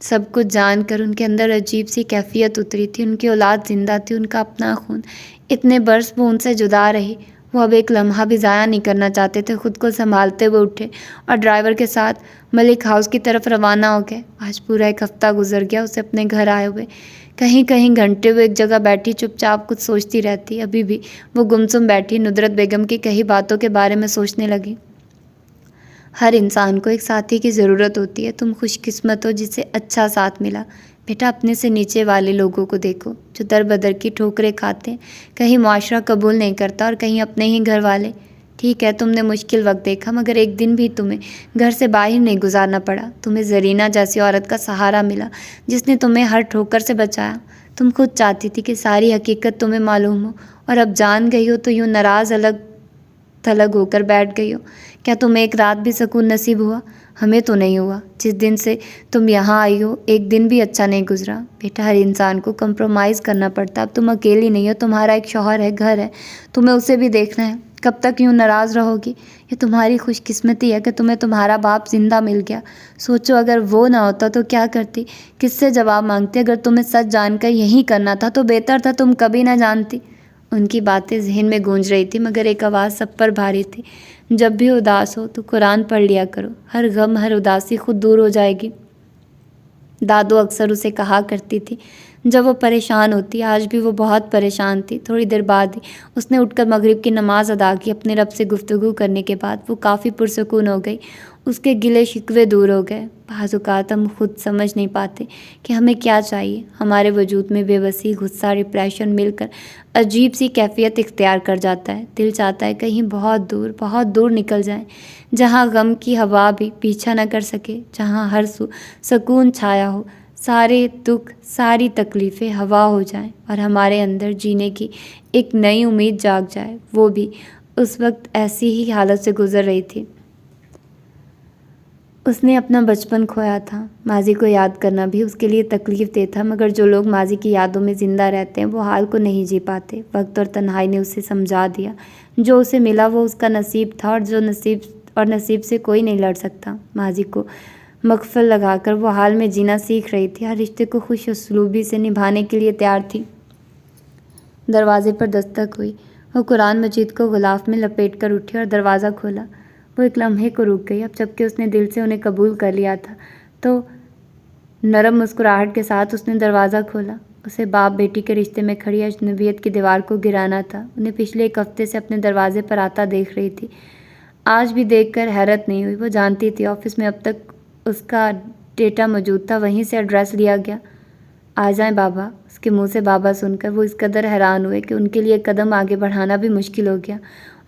سب کچھ جان کر ان کے اندر عجیب سی کیفیت اتری تھی۔ ان کی اولاد زندہ تھی، ان کا اپنا خون۔ اتنے برس وہ ان سے جدا رہی، وہ اب ایک لمحہ بھی ضائع نہیں کرنا چاہتے تھے۔ خود کو سنبھالتے ہوئے اٹھے اور ڈرائیور کے ساتھ ملک ہاؤس کی طرف روانہ ہو گئے۔ آج پورا 1 ہفتہ گزر گیا اسے اپنے گھر آئے ہوئے۔ کہیں کہیں گھنٹے وہ ایک جگہ بیٹھی چپ چاپ کچھ سوچتی رہتی۔ ابھی بھی وہ گمسم بیٹھی ندرت بیگم کی کئی باتوں کے بارے میں سوچنے لگی۔ ہر انسان کو ایک ساتھی کی ضرورت ہوتی ہے. تم خوش قسمت ہو جسے اچھا ساتھ ملا. بیٹا اپنے سے نیچے والے لوگوں کو دیکھو جو در بدر کی ٹھوکریں کھاتے ہیں. کہیں معاشرہ قبول نہیں کرتا اور کہیں اپنے ہی گھر والے. ٹھیک ہے تم نے مشکل وقت دیکھا مگر ایک دن بھی تمہیں گھر سے باہر نہیں گزارنا پڑا. تمہیں زرینہ جیسی عورت کا سہارا ملا جس نے تمہیں ہر ٹھوکر سے بچایا. تم خود چاہتی تھی کہ ساری حقیقت تمہیں معلوم ہو اور اب جان گئی ہو تو یوں ناراض الگ تھلگ ہو کر بیٹھ گئی ہو. کیا تمہیں ایک رات بھی سکون نصیب ہوا؟ ہمیں تو نہیں ہوا. جس دن سے تم یہاں آئی ہو ایک دن بھی اچھا نہیں گزرا. بیٹا ہر انسان کو کمپرومائز کرنا پڑتا. اب تم اکیلی نہیں ہو, تمہارا ایک شوہر ہے, گھر ہے, تمہیں اسے بھی دیکھنا ہے. کب تک یوں ناراض رہو گی؟ یہ تمہاری خوش قسمتی ہے کہ تمہیں تمہارا باپ زندہ مل گیا. سوچو اگر وہ نہ ہوتا تو کیا کرتی, کس سے جواب مانگتی؟ اگر تمہیں سچ جان کر یہی کرنا تھا تو بہتر تھا تم کبھی نہ جانتی. ان کی باتیں ذہن میں گونج رہی تھی مگر ایک آواز سب پر بھاری تھی. جب بھی اداس ہو تو قرآن پڑھ لیا کرو, ہر غم ہر اداسی خود دور ہو جائے گی. دادو اکثر اسے کہا کرتی تھی جب وہ پریشان ہوتی. آج بھی وہ بہت پریشان تھی. تھوڑی دیر بعد ہی اس نے اٹھ کر مغرب کی نماز ادا کی. اپنے رب سے گفتگو کرنے کے بعد وہ کافی پرسکون ہو گئی. اس کے گلے شکوے دور ہو گئے. بعض اوقات ہم خود سمجھ نہیں پاتے کہ ہمیں کیا چاہیے. ہمارے وجود میں بے بسی, غصہ, ڈپریشن مل کر عجیب سی کیفیت اختیار کر جاتا ہے. دل چاہتا ہے کہیں بہت دور نکل جائیں, جہاں غم کی ہوا بھی پیچھا نہ کر سکے, جہاں ہر سو سکون چھایا ہو, سارے دکھ ساری تکلیفیں ہوا ہو جائیں اور ہمارے اندر جینے کی ایک نئی امید جاگ جائے. وہ بھی اس وقت ایسی ہی حالت سے گزر رہی تھی. اس نے اپنا بچپن کھویا تھا. ماضی کو یاد کرنا بھی اس کے لیے تکلیف دہ تھا مگر جو لوگ ماضی کی یادوں میں زندہ رہتے ہیں وہ حال کو نہیں جی پاتے. وقت اور تنہائی نے اسے سمجھا دیا جو اسے ملا وہ اس کا نصیب تھا اور نصیب سے کوئی نہیں لڑ سکتا. ماضی کو مغفل لگا کر وہ حال میں جینا سیکھ رہی تھی. ہر رشتے کو خوش اسلوبی سے نبھانے کے لیے تیار تھی. دروازے پر دستک ہوئی. وہ قرآن مجید کو غلاف میں لپیٹ کر اٹھی اور دروازہ کھولا. وہ ایک لمحے کو رک گئی. اب جبکہ اس نے دل سے انہیں قبول کر لیا تھا تو نرم مسکراہٹ کے ساتھ اس نے دروازہ کھولا. اسے باپ بیٹی کے رشتے میں کھڑی اجنبیت کی دیوار کو گرانا تھا. انہیں پچھلے ایک ہفتے سے اپنے دروازے پر آتا دیکھ رہی تھی. آج بھی دیکھ کر حیرت نہیں ہوئی. وہ جانتی تھی آفس میں اب تک اس کا ڈیٹا موجود تھا, وہیں سے ایڈریس لیا گیا. آ جائیں بابا. اس کے منہ سے بابا سن کر وہ اس قدر حیران ہوئے کہ ان کے لیے قدم آگے بڑھانا بھی مشکل ہو گیا.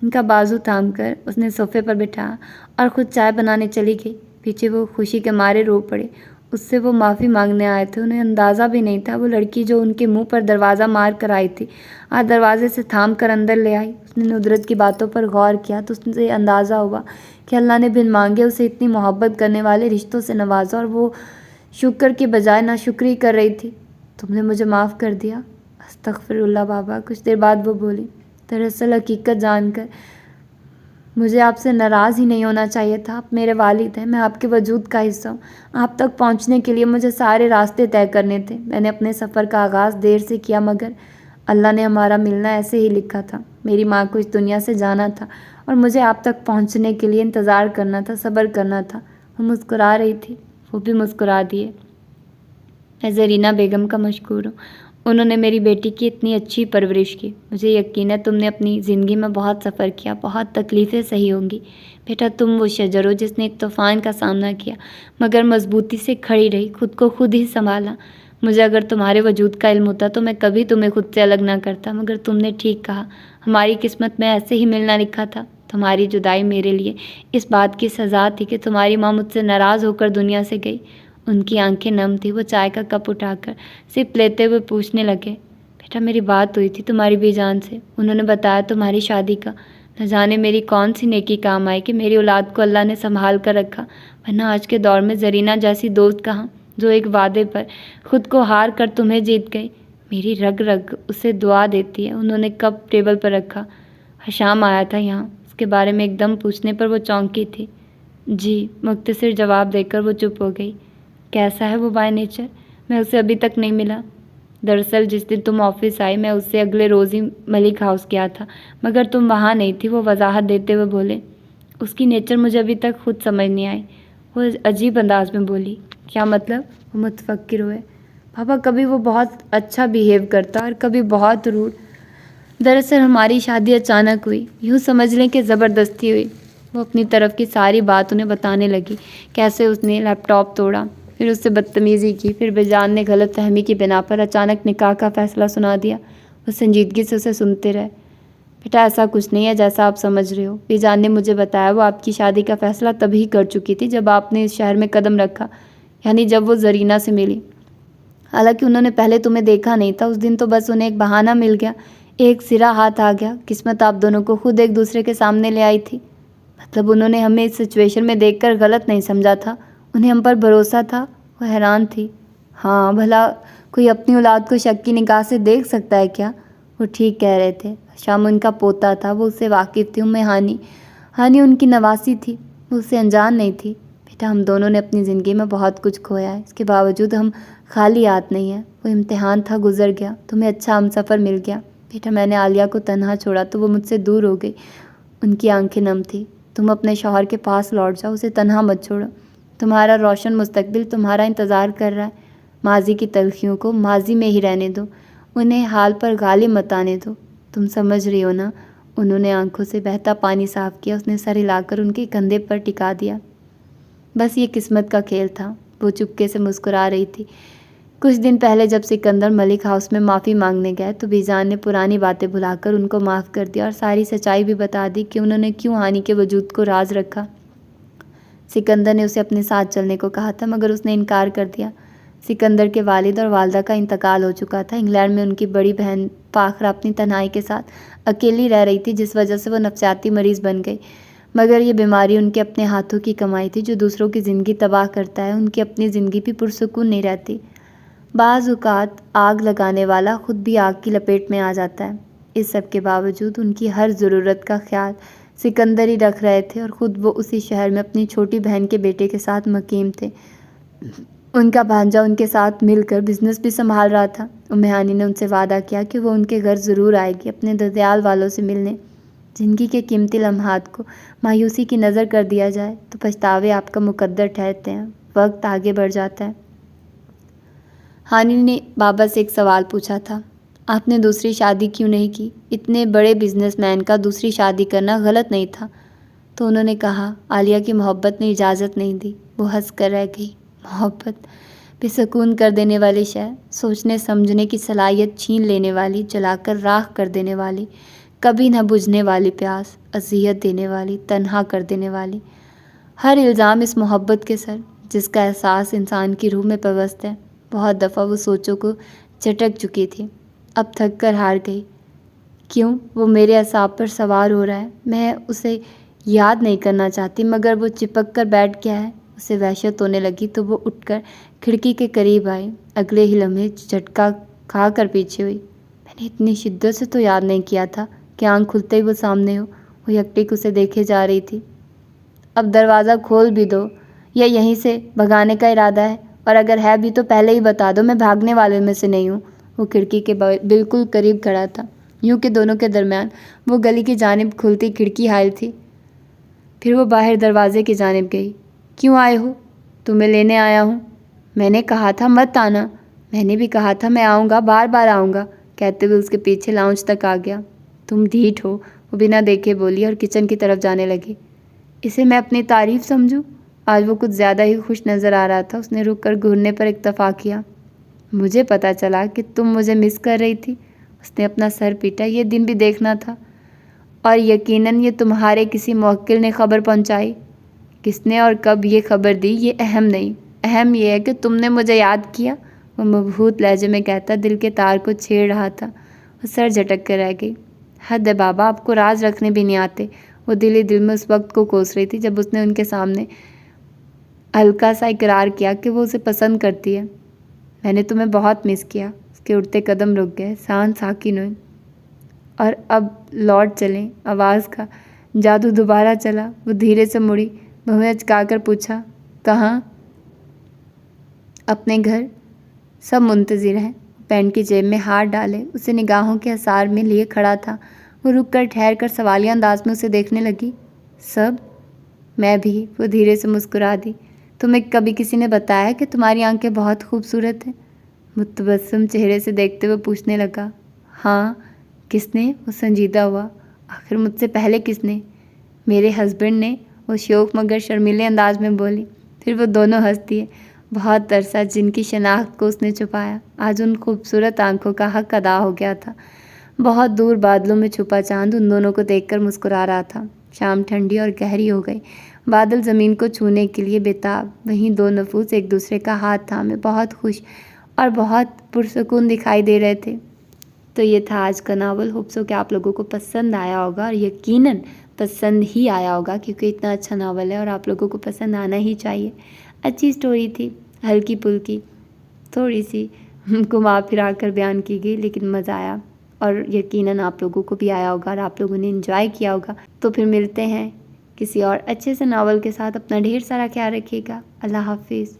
ان کا بازو تھام کر اس نے صوفے پر بٹھایا اور خود چائے بنانے چلی گئی. پیچھے وہ خوشی کے مارے رو پڑے. اس سے وہ معافی مانگنے آئے تھے. انہیں اندازہ بھی نہیں تھا وہ لڑکی جو ان کے منہ پر دروازہ مار کر آئی تھی آج دروازے سے تھام کر اندر لے آئی. اس نے ندرت کی باتوں پر غور کیا تو اس سے اندازہ ہوا کہ اللہ نے بن مانگے اسے اتنی محبت کرنے والے رشتوں سے نوازا اور وہ شکر کے بجائے ناشکری کر رہی تھی. تم نے مجھے معاف کر دیا. استغفر اللہ بابا. کچھ دیر بعد وہ بولی دراصل حقیقت جان کر مجھے آپ سے ناراض ہی نہیں ہونا چاہیے تھا. آپ میرے والد ہیں, میں آپ کے وجود کا حصہ ہوں. آپ تک پہنچنے کے لیے مجھے سارے راستے طے کرنے تھے. میں نے اپنے سفر کا آغاز دیر سے کیا مگر اللہ نے ہمارا ملنا ایسے ہی لکھا تھا. میری ماں کو اس دنیا سے جانا تھا اور مجھے آپ تک پہنچنے کے لیے انتظار کرنا تھا, صبر کرنا تھا. وہ مسکرا رہی تھی. وہ بھی مسکرا دیے. میں زرینہ بیگم کا مشکور ہوں. انہوں نے میری بیٹی کی اتنی اچھی پرورش کی. مجھے یقین ہے تم نے اپنی زندگی میں بہت سفر کیا, بہت تکلیفیں سہی ہوں گی. بیٹا تم وہ شجر ہو جس نے ایک طوفان کا سامنا کیا مگر مضبوطی سے کھڑی رہی, خود کو خود ہی سنبھالا. مجھے اگر تمہارے وجود کا علم ہوتا تو میں کبھی تمہیں خود سے الگ نہ کرتا مگر تم نے ٹھیک کہا. ہماری قسمت میں ایسے ہی ملنا لکھا تھا. تمہاری جدائی میرے لیے اس بات کی سزا تھی کہ تمہاری ماں مجھ سے ناراض ہو کر دنیا سے گئی. ان کی آنکھیں نم تھی. وہ چائے کا کپ اٹھا کر سپ لیتے ہوئے پوچھنے لگے بیٹا میری بات ہوئی تھی تمہاری بی جان سے. انہوں نے بتایا تمہاری شادی کا. نہ جانے میری کون سی نیکی کام آئی کہ میری اولاد کو اللہ نے سنبھال کر رکھا, ورنہ آج کے دور میں زرینہ جیسی دوست کہاں جو ایک وعدے پر خود کو ہار کر تمہیں جیت گئی. میری رگ رگ اسے دعا دیتی ہے. انہوں نے کپ ٹیبل پر رکھا. حشام آیا تھا یہاں. اس کے بارے میں ایک دم پوچھنے پر وہ چونکی تھی. جی مختصر جواب دے کر وہ چپ ہو گئی. کیسا ہے وہ بائی نیچر؟ میں اسے ابھی تک نہیں ملا. دراصل جس دن تم آفس آئی میں اس سے اگلے روز ہی ملک ہاؤس گیا تھا مگر تم وہاں نہیں تھی. وہ وضاحت دیتے ہوئے بولے. اس کی نیچر مجھے ابھی تک خود سمجھ نہیں آئی. وہ عجیب انداز میں بولی. کیا مطلب؟ وہ متفکر ہوئے. پاپا کبھی وہ بہت اچھا بیہیو کرتا اور کبھی بہت روڈ. دراصل ہماری شادی اچانک ہوئی. یوں سمجھ لیں کہ زبردستی ہوئی. وہ اپنی طرف کی ساری بات انہیں بتانے لگی، کیسے اس نے لیپ ٹاپ توڑا، پھر اس سے بدتمیزی کی، پھر بیجان نے غلط فہمی کی بنا پر اچانک نکاح کا فیصلہ سنا دیا۔ وہ سنجیدگی سے اسے سنتے رہے۔ بیٹا ایسا کچھ نہیں ہے جیسا آپ سمجھ رہے ہو، بیجان نے مجھے بتایا وہ آپ کی شادی کا فیصلہ تبھی کر چکی تھی جب آپ نے اس شہر میں قدم رکھا، یعنی جب وہ زرینہ سے ملی۔ حالانکہ انہوں نے پہلے تمہیں دیکھا نہیں تھا، اس دن تو بس انہیں ایک بہانہ مل گیا، ایک سرا ہاتھ آ گیا، قسمت آپ دونوں کو خود ایک دوسرے کے سامنے لے آئی تھی۔ مطلب انہوں نے ہمیں اس سچویشن میں دیکھ کر غلط نہیں سمجھا تھا، انہیں ہم پر بھروسہ تھا۔ وہ حیران تھی۔ ہاں بھلا کوئی اپنی اولاد کو شک کی نگاہ سے دیکھ سکتا ہے کیا؟ وہ ٹھیک کہہ رہے تھے۔ شام ان کا پوتا تھا، وہ اس سے واقف تھی۔ ہانی ان کی نواسی تھی، وہ اس سے انجان نہیں تھی۔ بیٹا ہم دونوں نے اپنی زندگی میں بہت کچھ کھویا ہے، اس کے باوجود ہم خالی ہاتھ نہیں ہیں۔ وہ امتحان تھا، گزر گیا، تمہیں اچھا ہم سفر مل گیا۔ بیٹا میں نے عالیہ کو تنہا چھوڑا تو وہ مجھ سے دور ہو گئی، ان کی آنکھیں نم تھی۔ تم اپنے شوہر کے پاس لوٹ جاؤ، اسے تنہا مت چھوڑو، تمہارا روشن مستقبل تمہارا انتظار کر رہا ہے۔ ماضی کی تلخیوں کو ماضی میں ہی رہنے دو، انہیں حال پر غالب مت آنے دو۔ تم سمجھ رہی ہو نا؟ انہوں نے آنکھوں سے بہتا پانی صاف کیا، اس نے سر ہلا کر ان کے کندھے پر ٹکا دیا۔ بس یہ قسمت کا کھیل تھا۔ وہ چپکے سے مسکرا رہی تھی۔ کچھ دن پہلے جب سکندر ملک ہاؤس میں معافی مانگنے گئے تو بیجان نے پرانی باتیں بھلا کر ان کو معاف کر دیا اور ساری سچائی بھی بتا دی کہ انہوں نے کیوں ہانی کے وجود کو راز رکھا۔ سکندر نے اسے اپنے ساتھ چلنے کو کہا تھا مگر اس نے انکار کر دیا۔ سکندر کے والد اور والدہ کا انتقال ہو چکا تھا۔ انگلینڈ میں ان کی بڑی بہن فاخرہ اپنی تنہائی کے ساتھ اکیلی رہ رہی تھی، جس وجہ سے وہ نفسیاتی مریض بن گئی۔ مگر یہ بیماری ان کے اپنے ہاتھوں کی کمائی تھی۔ جو دوسروں کی زندگی تباہ کرتا ہے، ان کی اپنی زندگی بھی پرسکون نہیں رہتی۔ بعض اوقات آگ لگانے والا خود بھی آگ کی لپیٹ میں آ جاتا ہے۔ اس سب کے باوجود ان کی ہر ضرورت کا خیال سکندر ہی رکھ رہے تھے اور خود وہ اسی شہر میں اپنی چھوٹی بہن کے بیٹے کے ساتھ مقیم تھے۔ ان کا بھانجا ان کے ساتھ مل کر بزنس بھی سنبھال رہا تھا۔ ہانی نے ان سے وعدہ کیا کہ وہ ان کے گھر ضرور آئے گی اپنے ددیال والوں سے ملنے۔ زندگی کے قیمتی لمحات کو مایوسی کی نظر کر دیا جائے تو پچھتاوے آپ کا مقدر ٹھہرتے ہیں، وقت آگے بڑھ جاتا ہے۔ ہانی نے بابا سے ایک سوال پوچھا تھا، آپ نے دوسری شادی کیوں نہیں کی؟ اتنے بڑے بزنس مین کا دوسری شادی کرنا غلط نہیں تھا؟ تو انہوں نے کہا، عالیہ کی محبت نے اجازت نہیں دی۔ وہ ہنس کر رہ گئی۔ محبت بے سکون کر دینے والی شے، سوچنے سمجھنے کی صلاحیت چھین لینے والی، جلا کر راکھ کر دینے والی، کبھی نہ بجھنے والی پیاس، اذیت دینے والی، تنہا کر دینے والی۔ ہر الزام اس محبت کے سر، جس کا احساس انسان کی روح میں پیوست ہے۔ بہت دفعہ وہ سوچوں کو چٹک چکی تھی، اب تھک کر ہار گئی۔ کیوں وہ میرے اعصاب پر سوار ہو رہا ہے؟ میں اسے یاد نہیں کرنا چاہتی مگر وہ چپک کر بیٹھ گیا ہے۔ اسے وحشت ہونے لگی تو وہ اٹھ کر کھڑکی کے قریب آئی۔ اگلے ہی لمحے جھٹکا کھا کر پیچھے ہوئی۔ میں نے اتنی شدت سے تو یاد نہیں کیا تھا کہ آنکھ کھلتے ہی وہ سامنے ہو۔ وہ یکٹک اسے دیکھے جا رہی تھی۔ اب دروازہ کھول بھی دو یا یہیں سے بھگانے کا ارادہ ہے؟ اور اگر ہے بھی تو پہلے ہی بتا دو، میں بھاگنے والوں میں سے نہیں ہوں۔ وہ کھڑکی کے بالکل قریب کھڑا تھا، یوں کہ دونوں کے درمیان وہ گلی کی جانب کھلتی کھڑکی حائل تھی۔ پھر وہ باہر دروازے کی جانب گئی۔ کیوں آئے ہو؟ تمہیں لینے آیا ہوں۔ میں نے کہا تھا مت آنا۔ میں نے بھی کہا تھا میں آؤں گا، بار بار آؤں گا، کہتے ہوئے اس کے پیچھے لاؤنج تک آ گیا۔ تم ڈھیٹ ہو، وہ بنا دیکھے بولی اور کچن کی طرف جانے لگی۔ اسے میں اپنی تعریف سمجھوں؟ آج وہ کچھ زیادہ ہی خوش نظر آ رہا تھا۔ اس نے رک کر گھرنے پر اکتفا کیا۔ مجھے پتہ چلا کہ تم مجھے مس کر رہی تھی۔ اس نے اپنا سر پیٹا۔ یہ دن بھی دیکھنا تھا، اور یقیناً یہ تمہارے کسی موکل نے خبر پہنچائی۔ کس نے اور کب یہ خبر دی یہ اہم نہیں، اہم یہ ہے کہ تم نے مجھے یاد کیا، وہ مبہوت لہجے میں کہتا دل کے تار کو چھیڑ رہا تھا۔ وہ سر جھٹک کر رہ گئی۔ حد ہے بابا، آپ کو راز رکھنے بھی نہیں آتے۔ وہ دل ہی دل میں اس وقت کو کوس رہی تھی جب اس نے ان کے سامنے ہلکا سا اقرار کیا کہ وہ اسے پسند کرتی ہے۔ میں نے تمہیں بہت مس کیا۔ اس کے اٹھتے قدم رک گئے، سان ساکن ہوئی۔ اور اب لوٹ چلیں، آواز کا جادو دوبارہ چلا۔ وہ دھیرے سے مڑی، بھویں اچکا کر پوچھا، کہاں؟ اپنے گھر، سب منتظر ہیں۔ پینٹ کی جیب میں ہاتھ ڈالے اسے نگاہوں کے اثار میں لیے کھڑا تھا۔ وہ رک کر ٹھہر کر سوالیہ انداز میں اسے دیکھنے لگی۔ سب؟ میں بھی، وہ دھیرے سے مسکرا دی۔ تمہیں کبھی کسی نے بتایا کہ تمہاری آنکھیں بہت خوبصورت ہیں؟ متبسم چہرے سے دیکھتے ہوئے پوچھنے لگا۔ ہاں، کس نے؟ وہ سنجیدہ ہوا۔ آخر مجھ سے پہلے کس نے؟ میرے ہسبینڈ نے وہ شوق مگر شرمیلے انداز میں بولی۔ پھر وہ دونوں ہنس دیے۔ بہت عرصہ جن کی شناخت کو اس نے چھپایا، آج ان خوبصورت آنکھوں کا حق ادا ہو گیا تھا۔ بہت دور بادلوں میں چھپا چاند ان دونوں کو دیکھ کر مسکرا رہا تھا۔ شام ٹھنڈی اور گہری ہو گئی، بادل زمین کو چھونے کے لیے بےتاب۔ وہیں دو نفوس ایک دوسرے کا ہاتھ تھامے بہت خوش اور بہت پرسکون دکھائی دے رہے تھے۔ تو یہ تھا آج کا ناول۔ ہوپ سو کہ آپ لوگوں کو پسند آیا ہوگا، اور یقیناً پسند ہی آیا ہوگا کیونکہ اتنا اچھا ناول ہے اور آپ لوگوں کو پسند آنا ہی چاہیے۔ اچھی سٹوری تھی، ہلکی پھلکی، تھوڑی سی گھما پھرا کر بیان کی گئی، لیکن مزہ آیا اور یقیناً آپ لوگوں کو بھی آیا ہوگا اور آپ لوگوں نے انجوائے کیا ہوگا۔ تو پھر ملتے ہیں کسی اور اچھے سے ناول کے ساتھ۔ اپنا ڈھیر سارا خیال رکھیے گا۔ اللہ حافظ۔